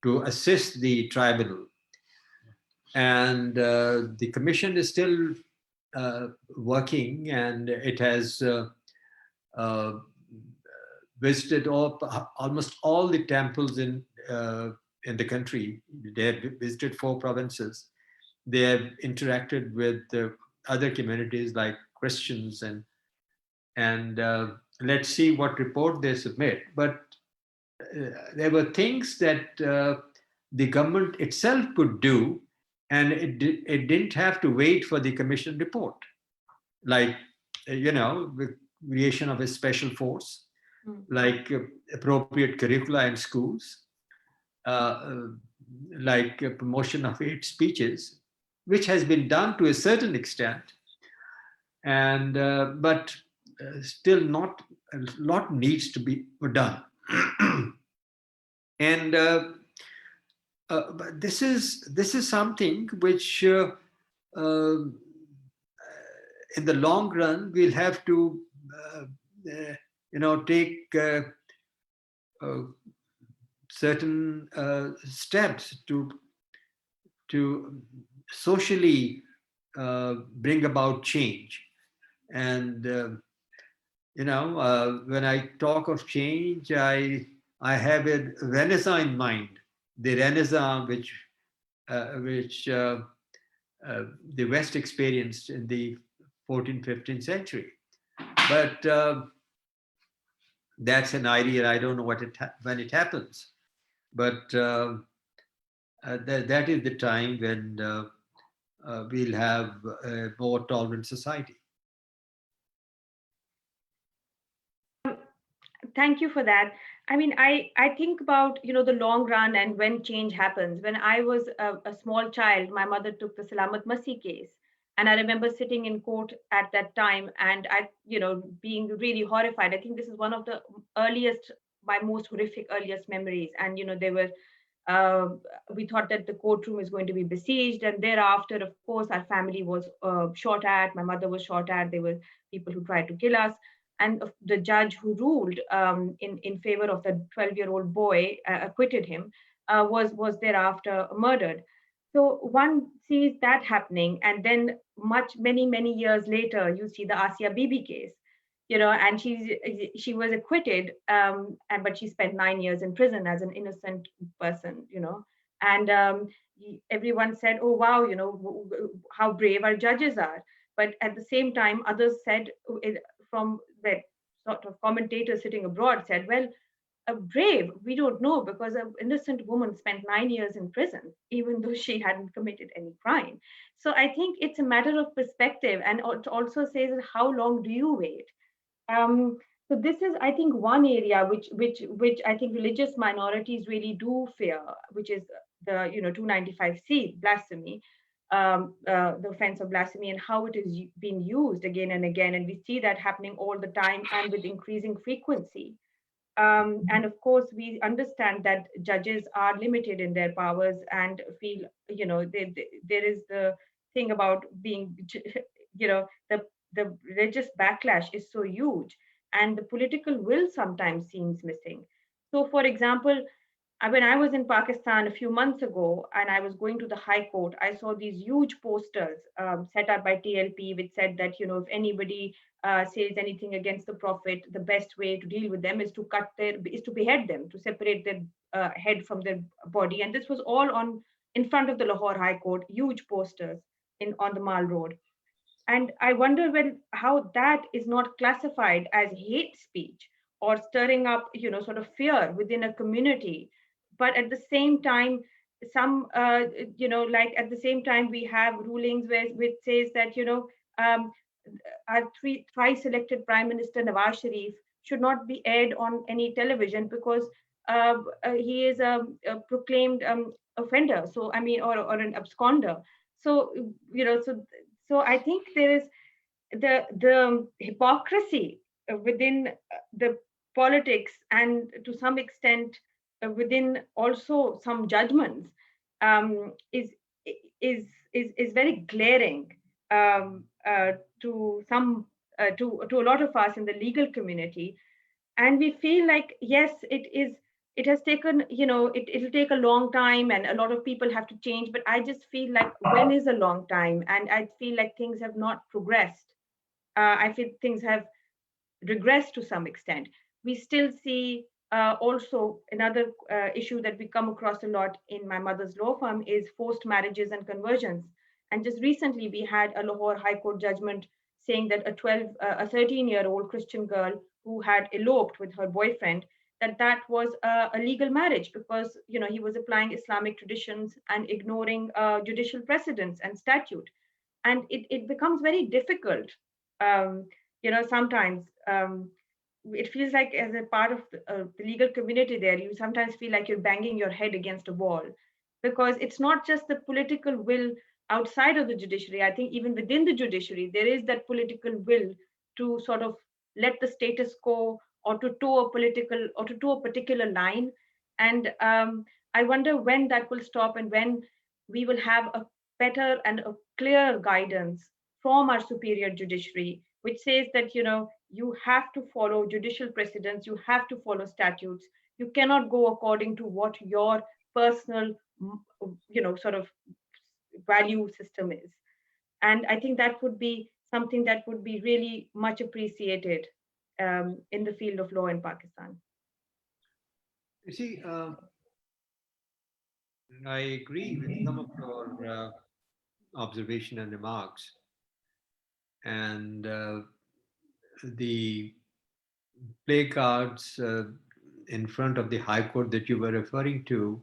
to assist the tribunal. And the commission is still working, and it has visited almost all the temples in the country. They have visited 4 provinces. They have interacted with other communities like Christians, and let's see what report they submit. But there were things that the government itself could do, and it didn't have to wait for the commission report, like the creation of a special force, like appropriate curricula in schools, like promotion of hate speeches, which has been done to a certain extent, and but still not a lot needs to be done. And but this is something which in the long run we'll have to take certain steps to socially bring about change. And when I talk of change, I have a renaissance in mind, the renaissance which the West experienced in the 14th, 15th century. But that's an idea. I don't know when it happens, but that is the time when we'll have a more tolerant society. Thank you for that. I mean, I think about, the long run and when change happens. When I was a small child, my mother took the Salamat Masih case. And I remember sitting in court at that time and being really horrified. I think this is one of the my most horrific earliest memories. And, we thought that the courtroom is going to be besieged. And thereafter, of course, our family was shot at. My mother was shot at. There were people who tried to kill us. And the judge who ruled in favor of the 12-year-old boy, acquitted him, was thereafter murdered. So one sees that happening, and then many years later, you see the Asia Bibi case, and she was acquitted, but she spent 9 years in prison as an innocent person, and everyone said, "Oh wow, how brave our judges are." But at the same time, others said, from the sort of commentators sitting abroad said, well, brave, we don't know, because an innocent woman spent 9 years in prison, even though she hadn't committed any crime. So I think it's a matter of perspective, and it also says, how long do you wait? So this is, I think, one area which I think religious minorities really do fear, which is the 295C, blasphemy. The offense of blasphemy, and how it is being used again and again. And we see that happening all the time and with increasing frequency. And of course, we understand that judges are limited in their powers and feel, there is the thing about being, the religious backlash is so huge, and the political will sometimes seems missing. So, for example, when I was in Pakistan a few months ago and I was going to the High Court, I saw these huge posters set up by TLP, which said that, if anybody says anything against the Prophet, the best way to deal with them is to behead them, to separate their head from their body. And this was all in front of the Lahore High Court, huge posters on the Mall Road. And I wonder how that is not classified as hate speech or stirring up, sort of fear within a community. But at the same time, at the same time, we have rulings which says that, our thrice elected Prime Minister Nawaz Sharif should not be aired on any television because he is a proclaimed offender. So I mean, or an absconder. So so I think there is the hypocrisy within the politics, and to some extent within also some judgments, um, is is very glaring to some to a lot of us in the legal community. And we feel like, yes, it has taken, it'll take a long time and a lot of people have to change, but I just feel like, when is a long time? And I feel like things have not progressed. I feel things have regressed to some extent. We still see also another issue that we come across a lot in my mother's law firm is forced marriages and conversions. And just recently, we had a Lahore High Court judgment saying that a 13-year-old Christian girl who had eloped with her boyfriend, that was a legal marriage, because he was applying Islamic traditions and ignoring judicial precedents and statute. And it becomes very difficult. Um, Sometimes it feels like, as a part of the legal community there, you sometimes feel like you're banging your head against a wall, because it's not just the political will outside of the judiciary. I think even within the judiciary, there is that political will to sort of let the status quo, or to toe a particular line. And I wonder when that will stop, and when we will have a better and a clear guidance from our superior judiciary, which says that you have to follow judicial precedents, you have to follow statutes. You cannot go according to what your personal, sort of value system is. And I think that would be something that would be really much appreciated in the field of law in Pakistan. You see, I agree with some of your observation and remarks. And the placards in front of the High Court that you were referring to,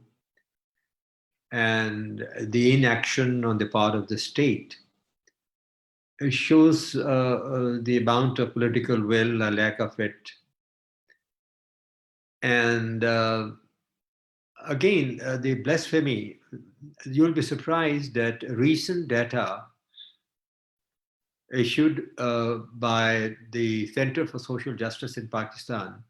and the inaction on the part of the state, it shows the amount of political will, a lack of it. And again, the blasphemy, you'll be surprised that recent data issued by the Center for Social Justice in Pakistan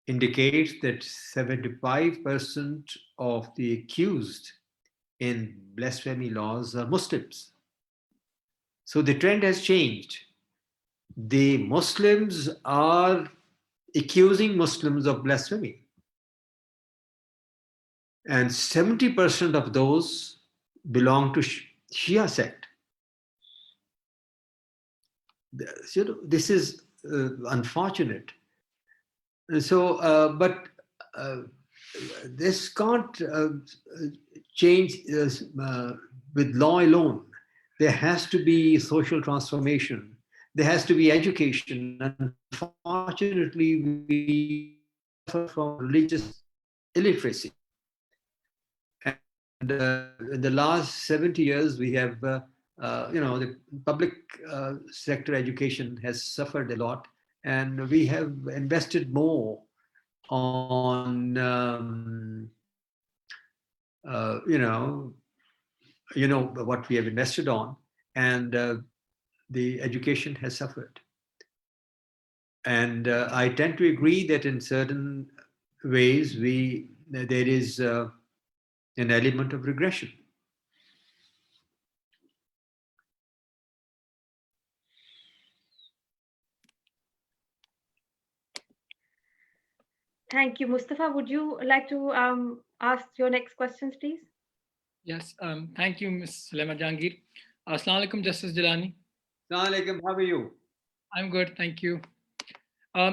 indicates that 75% of the accused in blasphemy laws are Muslims. So the trend has changed. The Muslims are accusing Muslims of blasphemy. And 70% of those belong to Shia sect. This is unfortunate. So, but this can't change with law alone. There has to be social transformation. There has to be education. Unfortunately, we suffer from religious illiteracy. And in the last 70 years, we have, the public sector education has suffered a lot, and we have invested more on, what we have invested on, and the education has suffered. And I tend to agree that in certain ways, there is an element of regression. Thank you. Mustafa, would you like to ask your next questions, please? Yes, thank you, Ms. Sulema Jahangir. Assalamu alaikum, Justice Jillani. Assalamu alaikum, how are you? I'm good, thank you.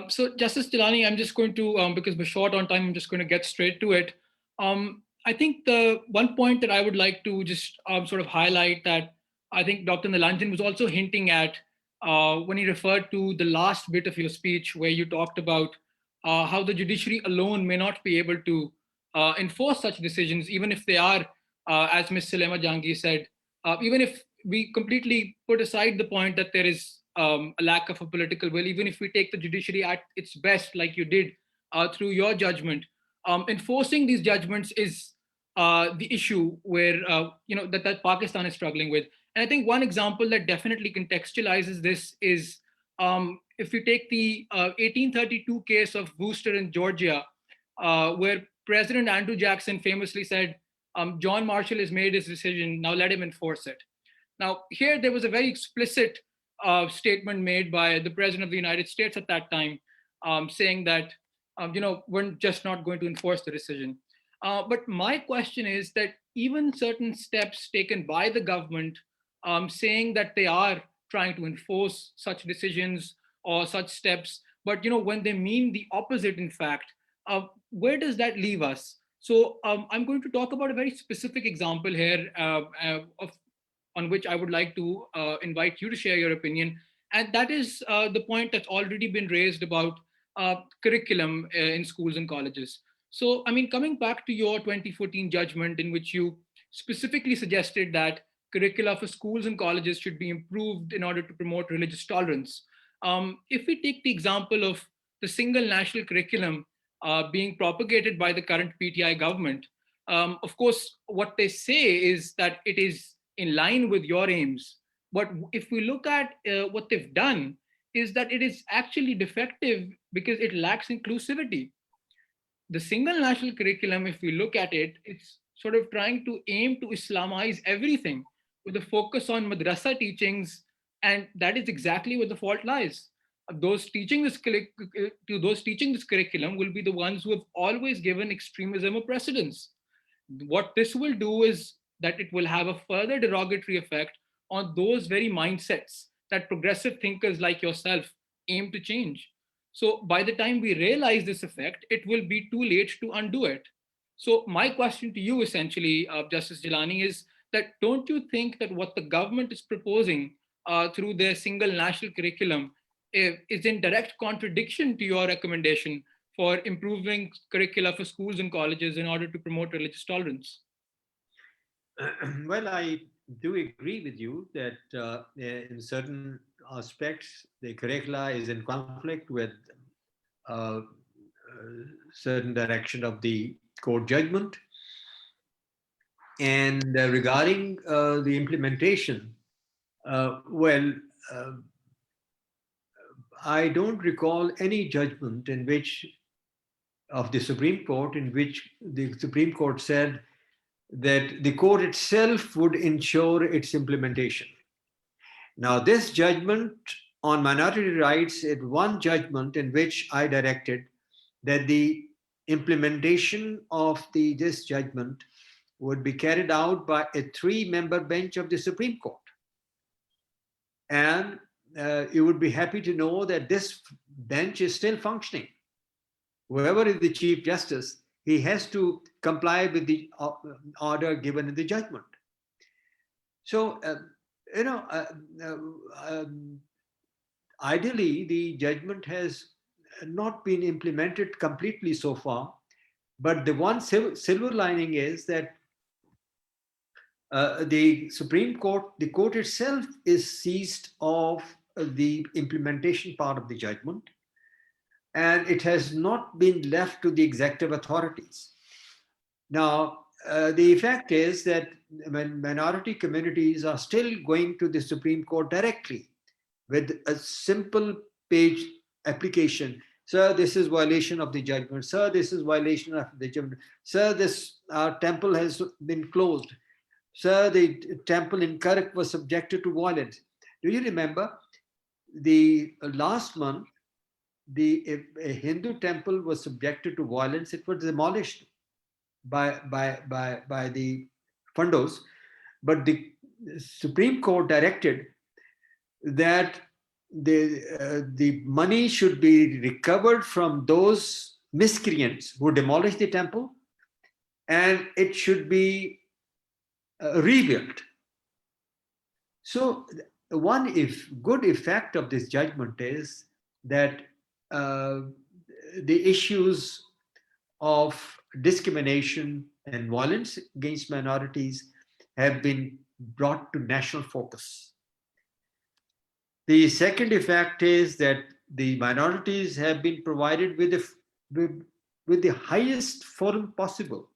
So Justice Jillani, I'm just going to, because we're short on time, I'm just going to get straight to it. I think the one point that I would like to just sort of highlight, that I think Dr. Nilanjan was also hinting at when he referred to the last bit of your speech, where you talked about how the judiciary alone may not be able to enforce such decisions, even if they are, as Ms. Sulema Jahangir said, even if we completely put aside the point that there is a lack of a political will, even if we take the judiciary at its best, like you did through your judgment, enforcing these judgments is the issue where that Pakistan is struggling with. And I think one example that definitely contextualizes this is if you take the 1832 case of Worcester in Georgia, where President Andrew Jackson famously said, John Marshall has made his decision, now let him enforce it. Now, here there was a very explicit statement made by the President of the United States at that time, saying that, we're just not going to enforce the decision. But my question is that even certain steps taken by the government saying that they are trying to enforce such decisions or such steps, but when they mean the opposite, in fact, where does that leave us? So I'm going to talk about a very specific example here on which I would like to invite you to share your opinion. And that is the point that's already been raised about curriculum in schools and colleges. So, I mean, coming back to your 2014 judgment in which you specifically suggested that curricula for schools and colleges should be improved in order to promote religious tolerance. If we take the example of the single national curriculum being propagated by the current PTI government, of course, what they say is that it is in line with your aims. But if we look at what they've done, is that it is actually defective because it lacks inclusivity. The single national curriculum, if we look at it, it's sort of trying to aim to Islamize everything with a focus on madrasa teachings, and that is exactly where the fault lies. Those teaching this curriculum will be the ones who have always given extremism a precedence. What this will do is that it will have a further derogatory effect on those very mindsets that progressive thinkers like yourself aim to change. So by the time we realize this effect, it will be too late to undo it. So my question to you essentially, Justice Jillani, is that don't you think that what the government is proposing through their single national curriculum is in direct contradiction to your recommendation for improving curricula for schools and colleges in order to promote religious tolerance? Well, I do agree with you that in certain aspects, the curricula is in conflict with certain direction of the court judgment. And regarding the implementation, I don't recall any judgment in which of the Supreme Court in which the Supreme Court said that the court itself would ensure its implementation. Now, this judgment on minority rights is one judgment in which I directed that the implementation of this judgment would be carried out by a 3-member bench of the Supreme Court. And you would be happy to know that this bench is still functioning. Whoever is the Chief Justice, he has to comply with the order given in the judgment. So, ideally, the judgment has not been implemented completely so far, but the one silver lining is that the Supreme Court, the court itself is seized of the implementation part of the judgment, and it has not been left to the executive authorities. Now, the effect is that minority communities are still going to the Supreme Court directly with a simple page application. Sir, this is violation of the judgment. Sir, this is violation of the judgment. Sir, this temple has been closed. Sir, the temple in Karak was subjected to violence. Do you remember the last month, a Hindu temple was subjected to violence? It was demolished by the fundos, but the Supreme Court directed that the money should be recovered from those miscreants who demolished the temple, and it should be rebuilt. So one good effect of this judgment is that the issues of discrimination and violence against minorities have been brought to national focus. The second effect is that the minorities have been provided with with the highest forum possible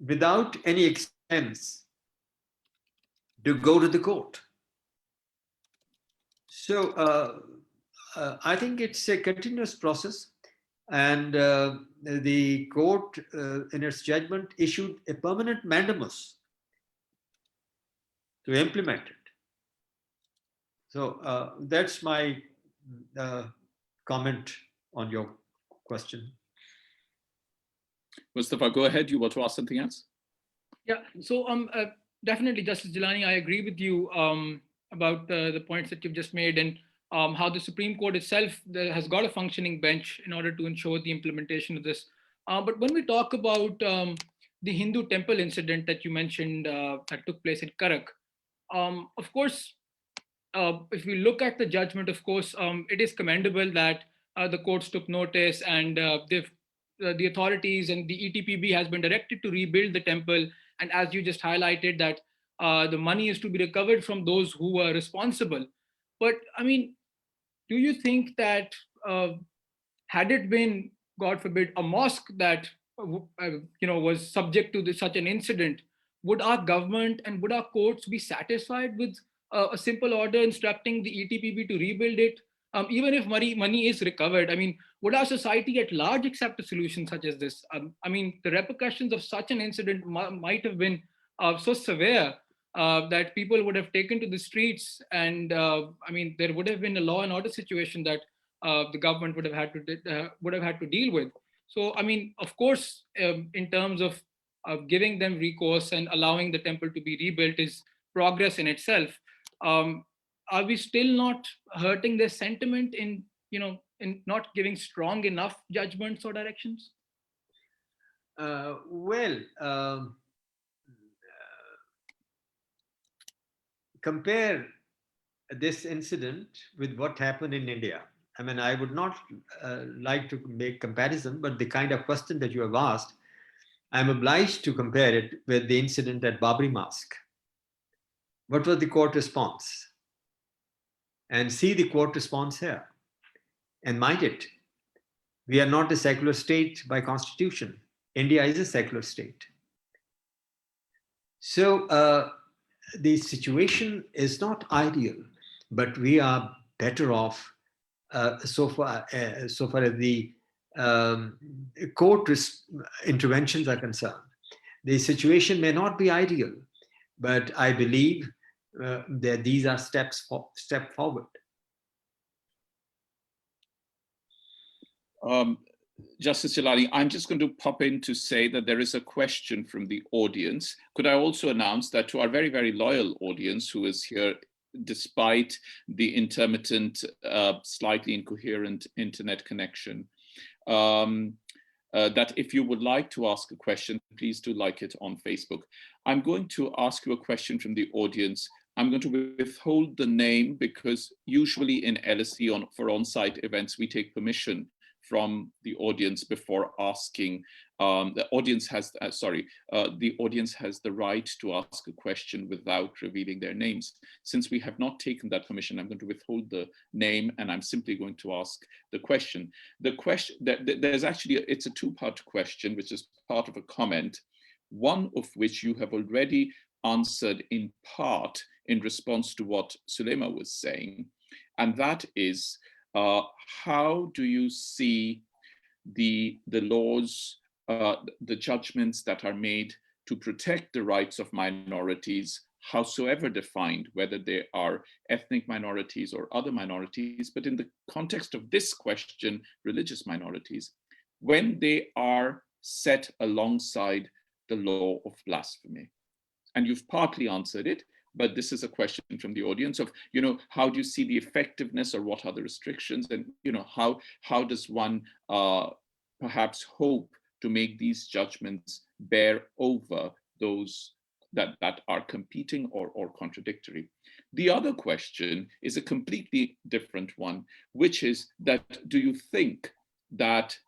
without any expense to go to the court. So I think it's a continuous process, and the court in its judgment issued a permanent mandamus to implement it. So that's my comment on your question. Mustafa, go ahead. You want to ask something else? Yeah, so definitely, Justice Jillani, I agree with you about the points that you've just made, and how the Supreme Court itself has got a functioning bench in order to ensure the implementation of this. But when we talk about the Hindu temple incident that you mentioned that took place in Karak, of course, if we look at the judgment, of course, it is commendable that the courts took notice, and the authorities and the ETPB has been directed to rebuild the temple. And as you just highlighted, that the money is to be recovered from those who were responsible. But I mean, do you think that had it been, God forbid, a mosque that was subject to such an incident, would our government and would our courts be satisfied with a simple order instructing the ETPB to rebuild it, even if money is recovered? I mean, would our society at large accept a solution such as this? I mean, the repercussions of such an incident might have been so severe that people would have taken to the streets, and I mean, there would have been a law and order situation that the government would have had to deal with. So, I mean, of course, in terms of giving them recourse and allowing the temple to be rebuilt is progress in itself. Are we still not hurting their sentiment in not giving strong enough judgments or directions? Compare this incident with what happened in India. I mean, I would not like to make comparison, but the kind of question that you have asked, I'm obliged to compare it with the incident at Babri Mosque. What was the court response? And see the court response here. And mind it, we are not a secular state by constitution. India is a secular state. So the situation is not ideal, but we are better off so far as the court interventions are concerned. The situation may not be ideal, but I believe that these are step forward. Justice Jillani, I'm just going to pop in to say that there is a question from the audience. Could I also announce that to our very, very loyal audience who is here despite the intermittent, slightly incoherent internet connection, that if you would like to ask a question, please do like it on Facebook. I'm going to ask you a question from the audience. I'm going to withhold the name because usually in LSE for on-site events, we take permission from the audience before asking. The audience has the right to ask a question without revealing their names. Since we have not taken that permission, I'm going to withhold the name and I'm simply going to ask the question. The question, there's actually, it's a two-part question, which is part of a comment, one of which you have already answered in part in response to what Sulema was saying, and that is, how do you see the laws, the judgments that are made to protect the rights of minorities, howsoever defined, whether they are ethnic minorities or other minorities, but in the context of this question, religious minorities, when they are set alongside the law of blasphemy? And you've partly answered it, but this is a question from the audience of, how do you see the effectiveness, or what are the restrictions, and how does one perhaps hope to make these judgments bear over those that are competing or contradictory? The other question is a completely different one, which is that, do you think that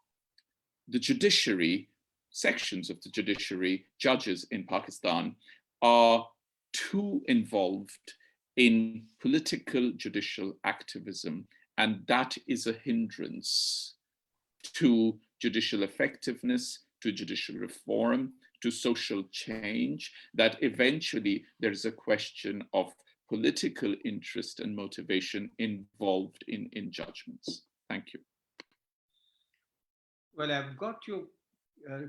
the judiciary, sections of the judiciary, judges in Pakistan, are too involved in political judicial activism, and that is a hindrance to judicial effectiveness, to judicial reform, to social change, that eventually there's a question of political interest and motivation involved in judgments. Thank you. Well, I've got your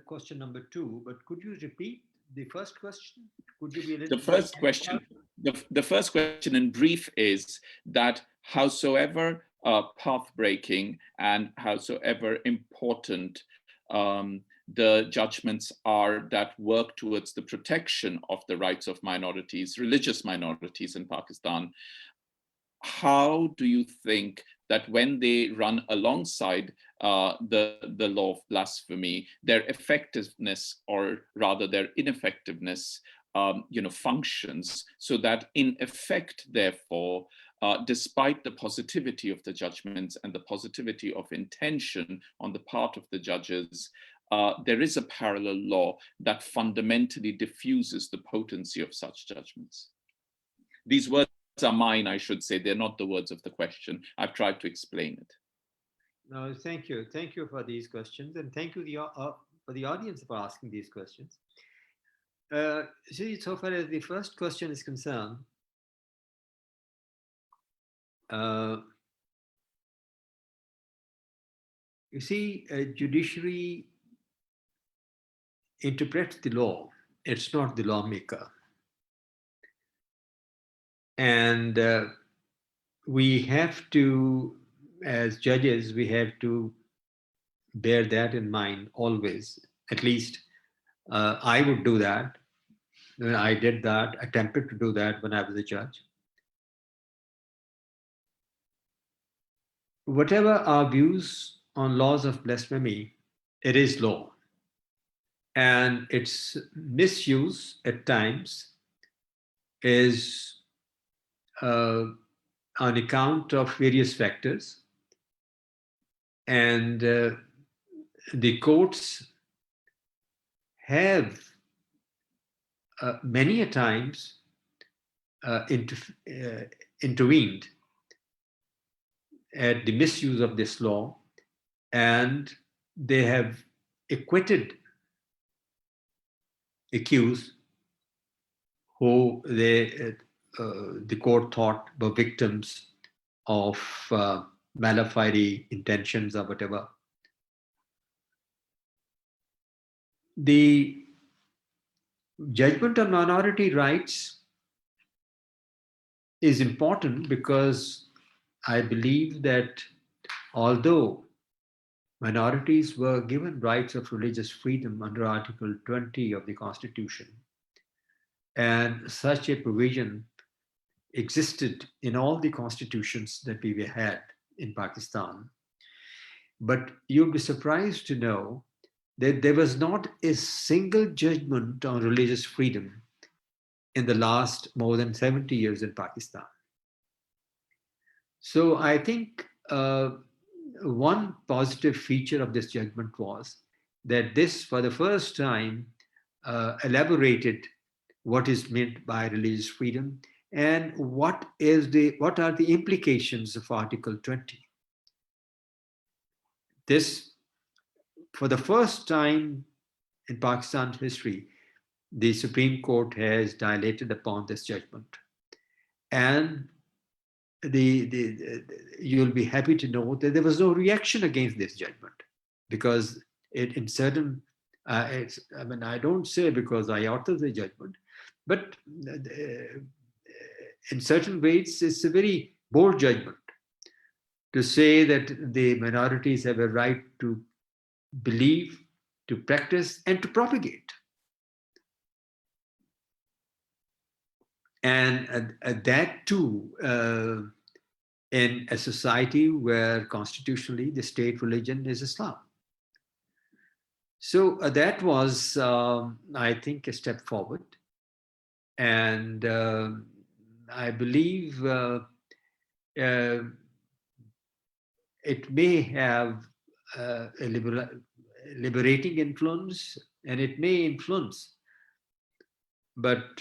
question number 2, but could you repeat the first question? Could you be a little The first question, the first question in brief is that howsoever path-breaking and howsoever important the judgments are that work towards the protection of the rights of minorities, religious minorities in Pakistan, how do you think that when they run alongside the law of blasphemy, their effectiveness, or rather their ineffectiveness, functions, so that in effect, therefore, despite the positivity of the judgments and the positivity of intention on the part of the judges, there is a parallel law that fundamentally diffuses the potency of such judgments? These words are mine, I should say. They're not the words of the question. I've tried to explain it. No, thank you. Thank you for these questions, and thank you for the audience for asking these questions. See, so far as the first question is concerned, you see, a judiciary interprets the law. It's not the lawmaker. And we have to, as judges, we have to bear that in mind always. At least I would do that. I did that, attempted to do that when I was a judge. Whatever our views on laws of blasphemy, it is law. And its misuse at times is on account of various factors. And the courts have many a times intervened at the misuse of this law, and they have acquitted accused who the court thought were victims of malafide intentions or whatever. The judgment on minority rights is important because I believe that although minorities were given rights of religious freedom under Article 20 of the Constitution, and such a provision existed in all the constitutions that we had in Pakistan, but you'll be surprised to know that there was not a single judgment on religious freedom in the last more than 70 years in Pakistan. So I think one positive feature of this judgment was that this, for the first time, elaborated what is meant by religious freedom and what are the implications of Article 20. This, for the first time in Pakistan's history, the Supreme Court has dilated upon this judgment. And you'll be happy to know that there was no reaction against this judgment, because it in certain, I don't say because I authored the judgment, but in certain ways, it's a very bold judgment to say that the minorities have a right to believe, to practice, and to propagate. And that too, in a society where constitutionally the state religion is Islam. So that was, I think, a step forward. And I believe it may have a liberating influence, and it may influence, but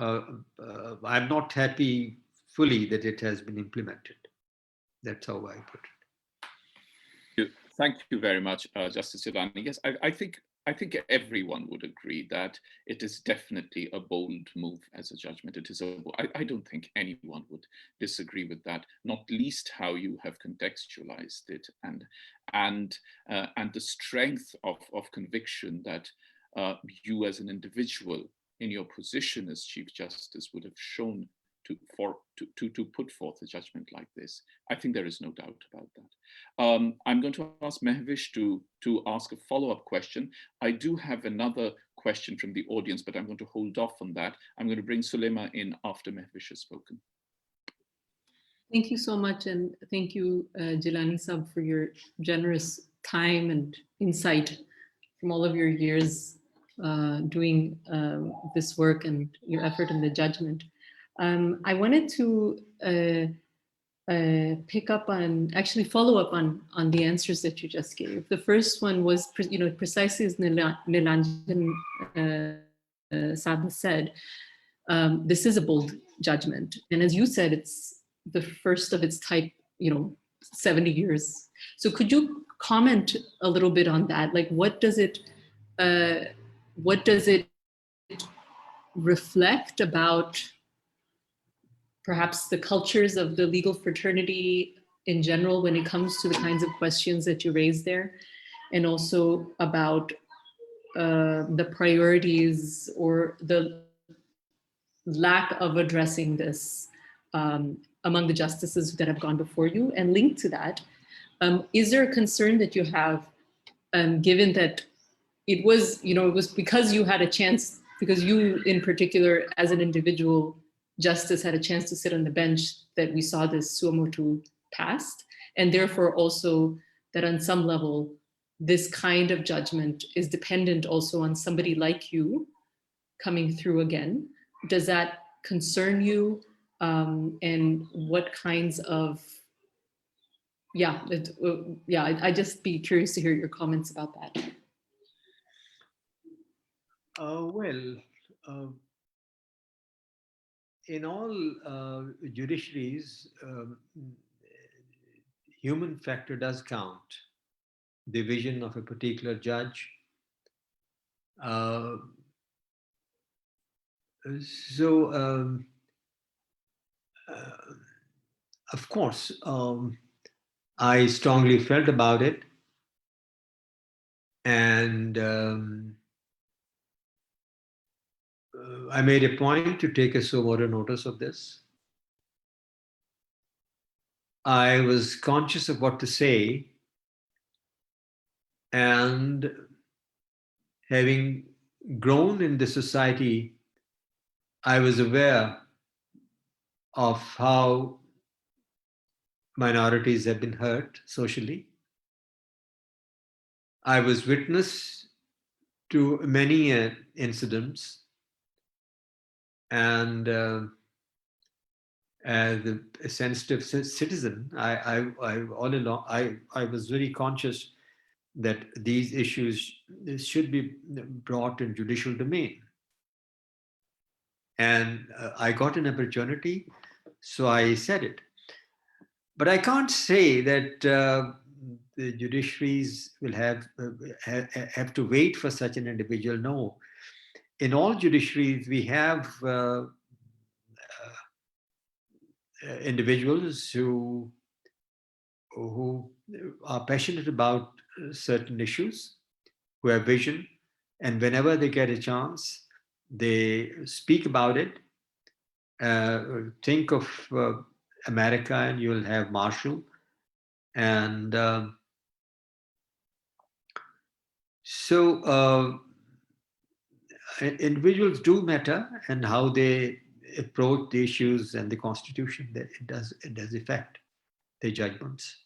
I'm not happy fully that it has been implemented. That's how I put it. Thank you very much, Justice Jillani. Yes, I think everyone would agree that it is definitely a bold move as a judgment. It is I don't think anyone would disagree with that, not least how you have contextualized it and the strength of conviction that you as an individual in your position as Chief Justice would have shown to put forth a judgment like this. I think there is no doubt about that. I'm going to ask Mahvish to ask a follow-up question. I do have another question from the audience, but I'm going to hold off on that. I'm going to bring Sulema in after Mahvish has spoken. Thank you so much, and thank you, Jillani Sab, for your generous time and insight from all of your years doing this work and your effort in the judgment. I wanted to pick up on, actually follow up on the answers that you just gave. The first one was, precisely as Nilanjan Sab said, this is a bold judgment. And as you said, it's the first of its type, 70 years. So could you comment a little bit on that? Like, what does it reflect about perhaps the cultures of the legal fraternity in general when it comes to the kinds of questions that you raised there, and also about the priorities or the lack of addressing this among the justices that have gone before you? And linked to that, is there a concern that you have, given that it was because you had a chance, because you in particular as an individual justice had a chance to sit on the bench, that we saw this suo motu passed, and therefore also that on some level, this kind of judgment is dependent also on somebody like you coming through again. Does that concern you? And what kinds of, I'd just be curious to hear your comments about that. In all judiciaries, human factor does count. The vision of a particular judge. Of course, I strongly felt about it. And I made a point to take a suo motu notice of this. I was conscious of what to say, and having grown in the society, I was aware of how minorities have been hurt socially. I was witness to many incidents, and as a sensitive citizen, I all along I was very conscious that these issues should be brought in judicial domain. And I got an opportunity, so I said it. But I can't say that the judiciaries will have to wait for such an individual. No. In all judiciaries, we have individuals who are passionate about certain issues, who have vision, and whenever they get a chance, they speak about it. Think of America, and you'll have Marshall, and individuals do matter, and how they approach the issues and the Constitution, that it does affect their judgments.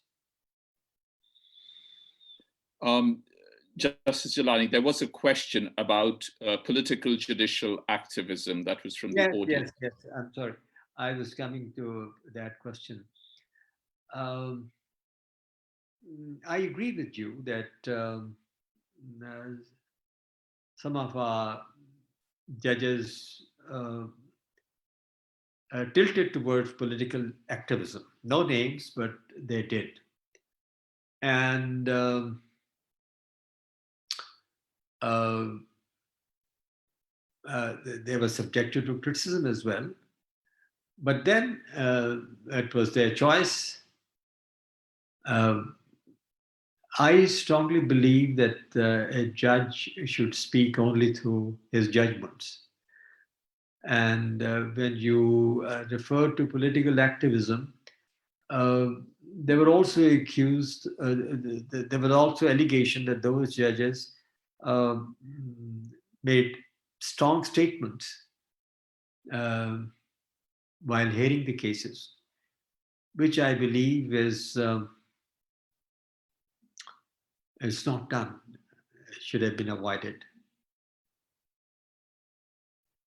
Justice Jillani, there was a question about political judicial activism that was from the audience. Yes, I'm sorry. I was coming to that question. I agree with you that some of our judges tilted towards political activism. No names, but they did. And they were subjected to criticism as well. But then it was their choice. I strongly believe that a judge should speak only through his judgments. And when you refer to political activism, they were also accused, there was also allegation that those judges made strong statements while hearing the cases, which I believe is not done. It should have been avoided.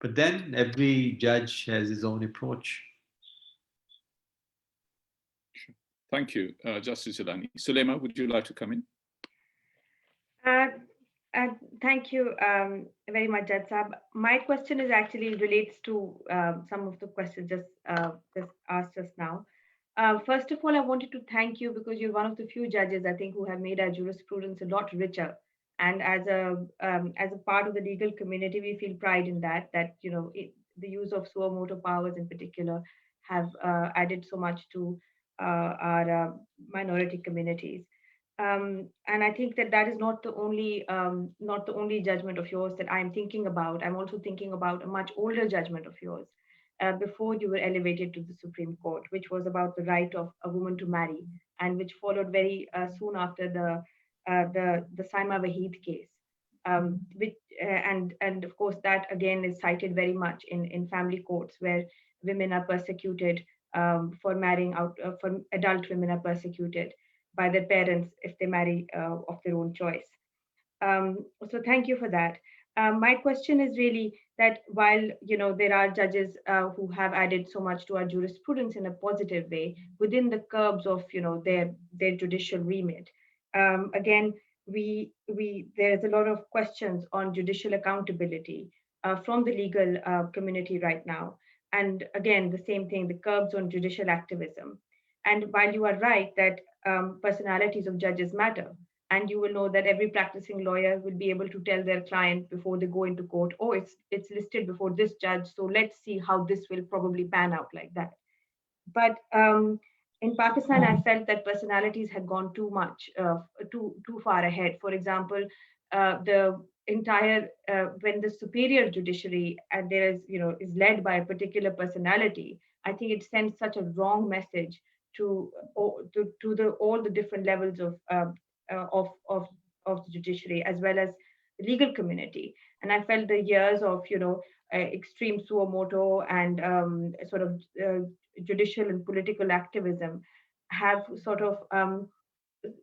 But then every judge has his own approach. Thank you, Justice Jillani. Sulema, would you like to come in? Thank you very much, Judge Saab. My question is actually relates to some of the questions just asked us now. First of all, I wanted to thank you because you're one of the few judges, I think, who have made our jurisprudence a lot richer. And as a part of the legal community, we feel pride in that. The use of suo motu powers in particular have added so much to our minority communities. And I think that is not the only judgment of yours that I'm thinking about. I'm also thinking about a much older judgment of yours before you were elevated to the Supreme Court, which was about the right of a woman to marry, and which followed very soon after the Saima Wahid case. And of course that again is cited very much in family courts where women are persecuted for marrying out. For adult women are persecuted by their parents if they marry of their own choice. So thank you for that. My question is really that while there are judges who have added so much to our jurisprudence in a positive way within the curbs of their judicial remit, again there's a lot of questions on judicial accountability from the legal community right now. And again, the same thing, the curbs on judicial activism. And while you are right that personalities of judges matter, and you will know that every practicing lawyer will be able to tell their client before they go into court, oh, it's listed before this judge, so let's see how this will probably pan out like that. But in Pakistan, I felt that personalities had gone too much, too far ahead. For example, the entire when the superior judiciary and there is led by a particular personality, I think it sends such a wrong message to all the different levels of the judiciary as well as the legal community. And I felt the years of extreme suo motu and sort of judicial and political activism have sort of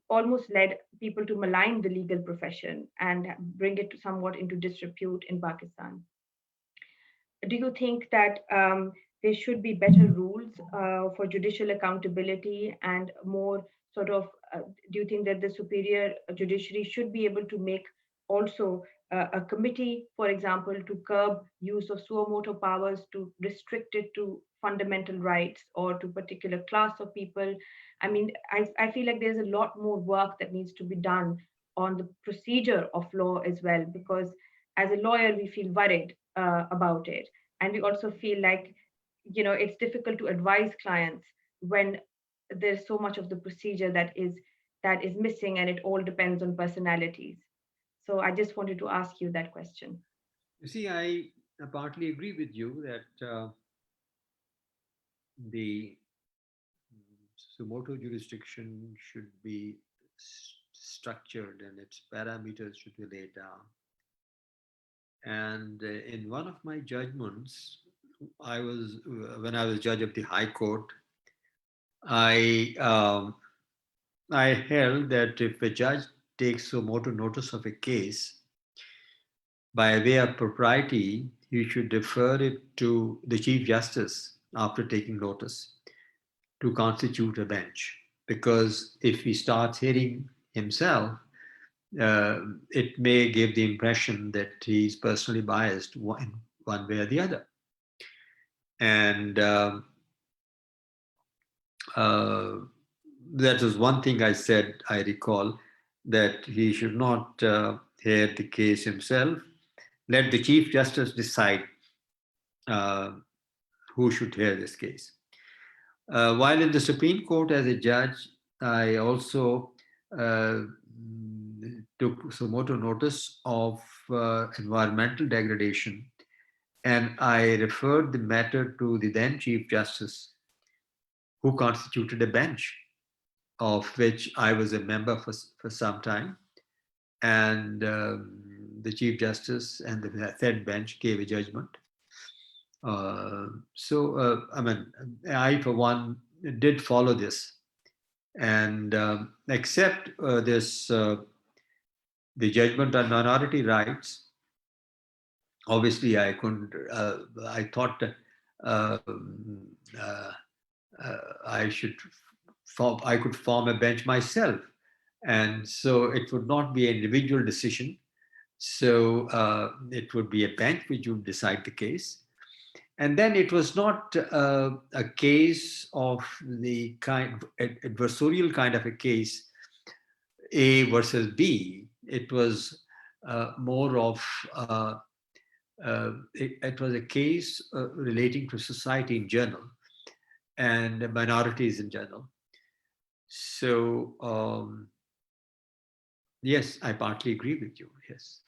almost led people to malign the legal profession and bring it somewhat into disrepute in Pakistan. Do you think that there should be better rules for judicial accountability and more sort of, do you think that the superior judiciary should be able to make also a committee, for example, to curb use of suo motu powers, to restrict it to fundamental rights or to particular class of people? I mean, I feel like there's a lot more work that needs to be done on the procedure of law as well, because as a lawyer, we feel worried about it. And we also feel like, it's difficult to advise clients when there's so much of the procedure that is missing, and it all depends on personalities. So I just wanted to ask you that question. You see, I partly agree with you that the suo motu jurisdiction should be structured and its parameters should be laid down. And in one of my judgments, when I was judge of the High Court, I held that if a judge takes suo motu notice of a case, by way of propriety, he should refer it to the Chief Justice after taking notice to constitute a bench. Because if he starts hearing himself, it may give the impression that he's personally biased one way or the other. And that was one thing I said, I recall, that he should not hear the case himself. Let the Chief Justice decide who should hear this case. While in the Supreme Court as a judge, I also took summatory notice of environmental degradation, and I referred the matter to the then Chief Justice, who constituted a bench, of which I was a member for some time. And the Chief Justice and the third bench gave a judgment. I mean, I, for one, did follow this. And except this, the judgment on minority rights, obviously I couldn't, I thought I could form a bench myself. And so it would not be an individual decision. So it would be a bench which would decide the case. And then it was not a case of the kind, adversarial kind of a case, A versus B. It was more of, it was a case relating to society in general and minorities in general. So, yes, I partly agree with you, yes.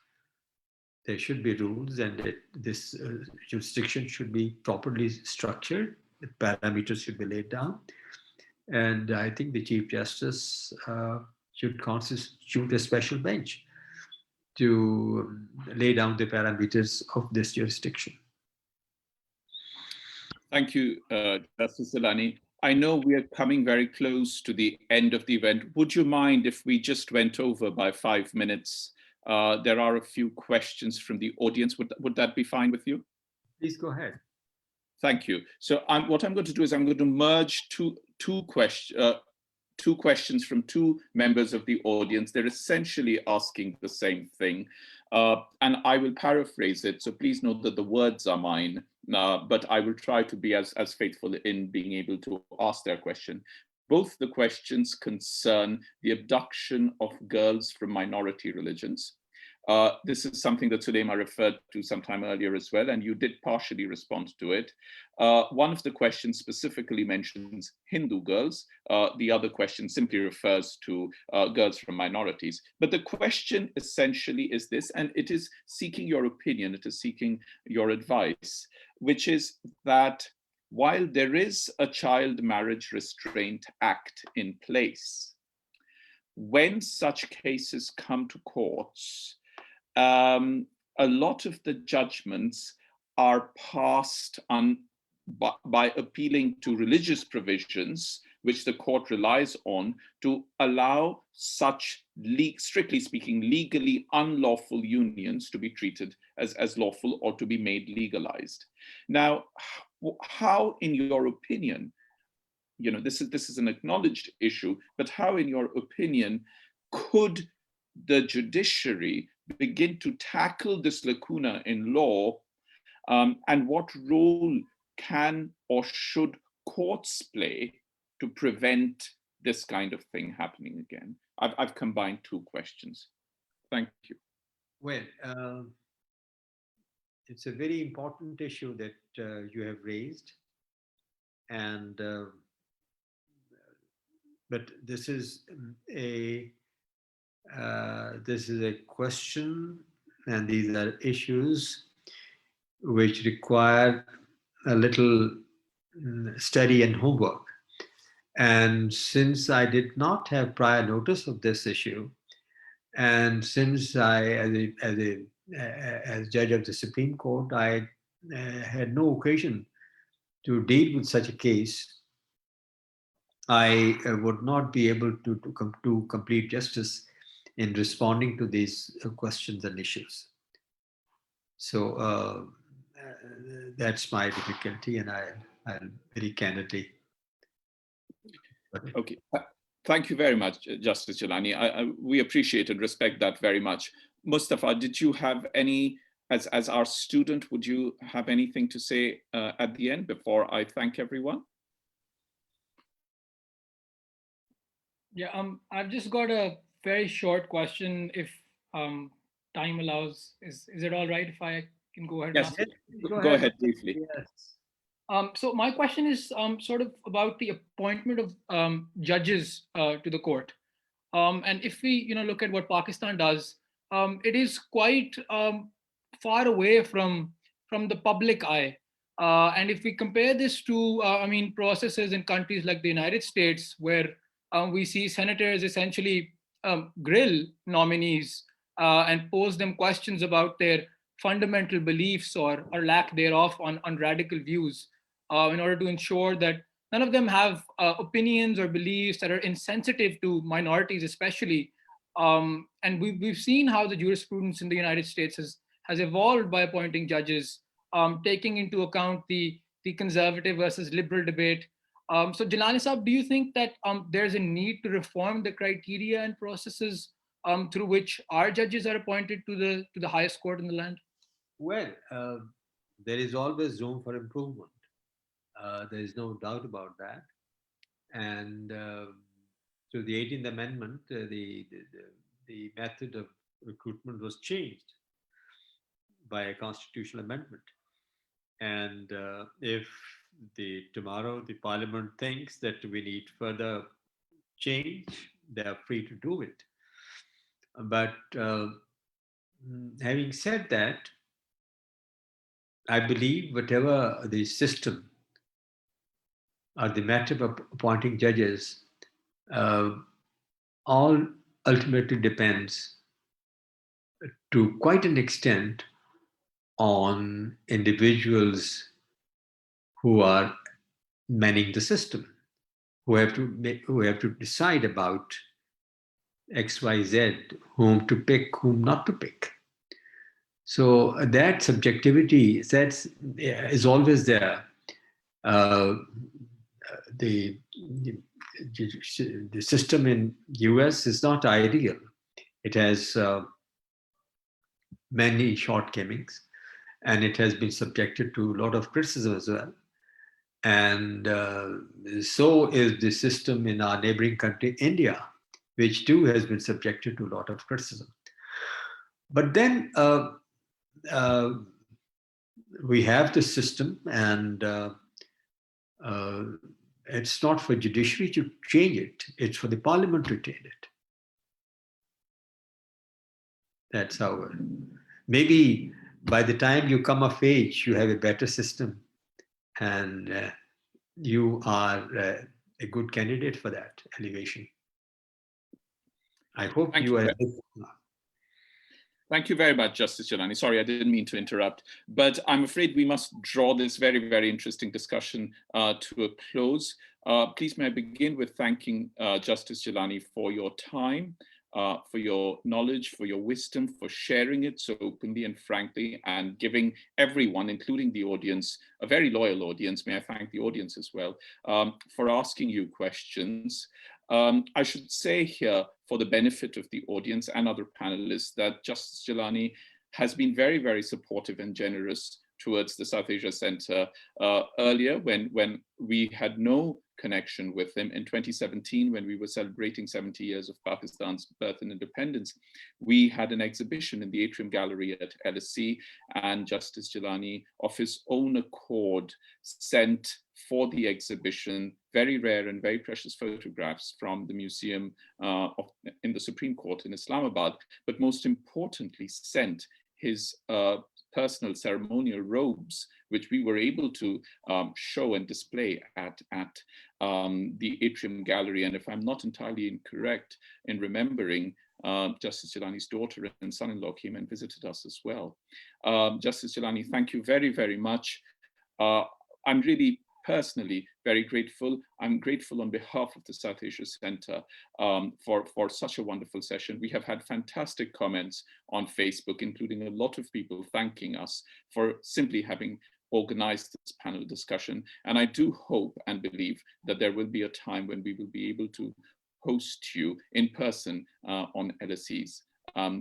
There should be rules, and this jurisdiction should be properly structured. The parameters should be laid down. And I think the Chief Justice should constitute a special bench to lay down the parameters of this jurisdiction. Thank you, Justice Jillani. I know we are coming very close to the end of the event. Would you mind if we just went over by 5 minutes? There are a few questions from the audience. Would that be fine with you? Please go ahead. Thank you. So what I'm going to do is I'm going to merge two questions from two members of the audience. They're essentially asking the same thing. And I will paraphrase it. So please note that the words are mine, but I will try to be as faithful in being able to ask their question. Both the questions concern the abduction of girls from minority religions. This is something that Sulema referred to sometime earlier as well, and you did partially respond to it. One of the questions specifically mentions Hindu girls. The other question simply refers to girls from minorities. But the question essentially is this, and it is seeking your opinion, it is seeking your advice, which is that while there is a Child Marriage Restraint Act in place, when such cases come to courts, a lot of the judgments are passed on by appealing to religious provisions, which the court relies on to allow such, strictly speaking, legally unlawful unions to be treated as lawful or to be made legalized. Now, how, in your opinion, you know, this is an acknowledged issue, but how, in your opinion, could the judiciary begin to tackle this lacuna in law, and what role can or should courts play to prevent this kind of thing happening again? I've combined two questions. Thank you. Well, it's a very important issue that you have raised, and but this is a question, and these are issues which require a little study and homework. And since I did not have prior notice of this issue, and since I, as judge of the Supreme Court, I had no occasion to deal with such a case, I would not be able to do complete justice in responding to these questions and issues. So that's my difficulty, and I'll very candidly. Okay. Thank you very much, Justice Jillani. We appreciate and respect that very much. Mustafa, did you have any, as our student, would you have anything to say at the end before I thank everyone? Yeah, I've just got a very short question, if time allows. Is it all right if I can go ahead and Yes, ask? Yes, go go ahead. ahead briefly. Yes. So my question is sort of about the appointment of judges to the court. And if we, look at what Pakistan does, it is quite far away from the public eye. And if we compare this to, processes in countries like the United States, where we see senators essentially grill nominees and pose them questions about their fundamental beliefs or lack thereof on radical views, in order to ensure that none of them have opinions or beliefs that are insensitive to minorities, especially. And we've seen how the jurisprudence in the United States has evolved by appointing judges, taking into account the conservative versus liberal debate. So Jillani Saab, do you think that there's a need to reform the criteria and processes through which our judges are appointed to the highest court in the land? Well, there is always room for improvement. There is no doubt about that. And through the 18th Amendment, the method of recruitment was changed by a constitutional amendment. And if tomorrow the Parliament thinks that we need further change, they are free to do it. But having said that, I believe whatever the system or the method of appointing judges, all ultimately depends to quite an extent on individuals who are manning the system, who have to decide about X, Y, Z, whom to pick, whom not to pick. So that subjectivity is always there. The system in US is not ideal. It has many shortcomings, and it has been subjected to a lot of criticism as well. And so is the system in our neighboring country, India, which too has been subjected to a lot of criticism. But then we have the system, and it's not for judiciary to change it. It's for the parliament to change it. That's how. Maybe by the time you come of age, you have a better system, and you are a good candidate for that elevation. I hope Thank you are. Thank you very much, Justice Jillani. Sorry, I didn't mean to interrupt, but I'm afraid we must draw this very, very interesting discussion to a close. Please may I begin with thanking Justice Jillani for your time, for your knowledge, for your wisdom, for sharing it so openly and frankly, and giving everyone, including the audience, a very loyal audience, may I thank the audience as well, for asking you questions. I should say here, for the benefit of the audience and other panelists, that Justice Jillani has been very, very supportive and generous towards the South Asia Center earlier when we had no connection with him. In 2017, when we were celebrating 70 years of Pakistan's birth and independence, we had an exhibition in the Atrium Gallery at LSE, and Justice Jillani, of his own accord, sent for the exhibition very rare and very precious photographs from the museum in the Supreme Court in Islamabad, but most importantly sent his personal ceremonial robes, which we were able to show and display at the Atrium Gallery. And if I'm not entirely incorrect in remembering, Justice Jillani's daughter and son-in-law came and visited us as well. Justice Jillani, thank you very, very much. I'm really personally very grateful. I'm grateful on behalf of the South Asia Center for such a wonderful session. We have had fantastic comments on Facebook, including a lot of people thanking us for simply having organized this panel discussion. And I do hope and believe that there will be a time when we will be able to host you in person on LSE's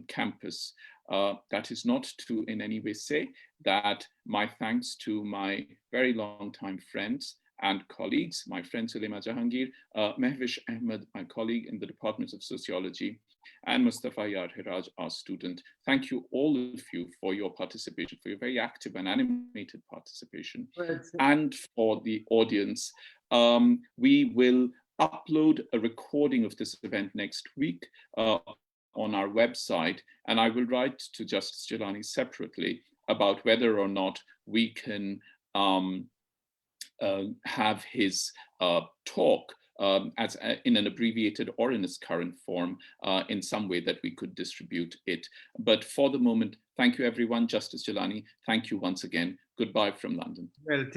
campus. That is not to in any way say that my thanks to my very long-time friends and colleagues, my friend Sulema Jahangir, Mahvish Ahmad, my colleague in the Department of Sociology, and Mustafa Hiraj, our student. Thank you, all of you, for your participation, for your very active and animated participation. And for the audience, we will upload a recording of this event next week on our website, and I will write to Justice Jillani separately about whether or not we can have his talk in an abbreviated or in its current form in some way that we could distribute it. But for the moment, thank you everyone. Justice Jillani, thank you once again. Goodbye from London. Well,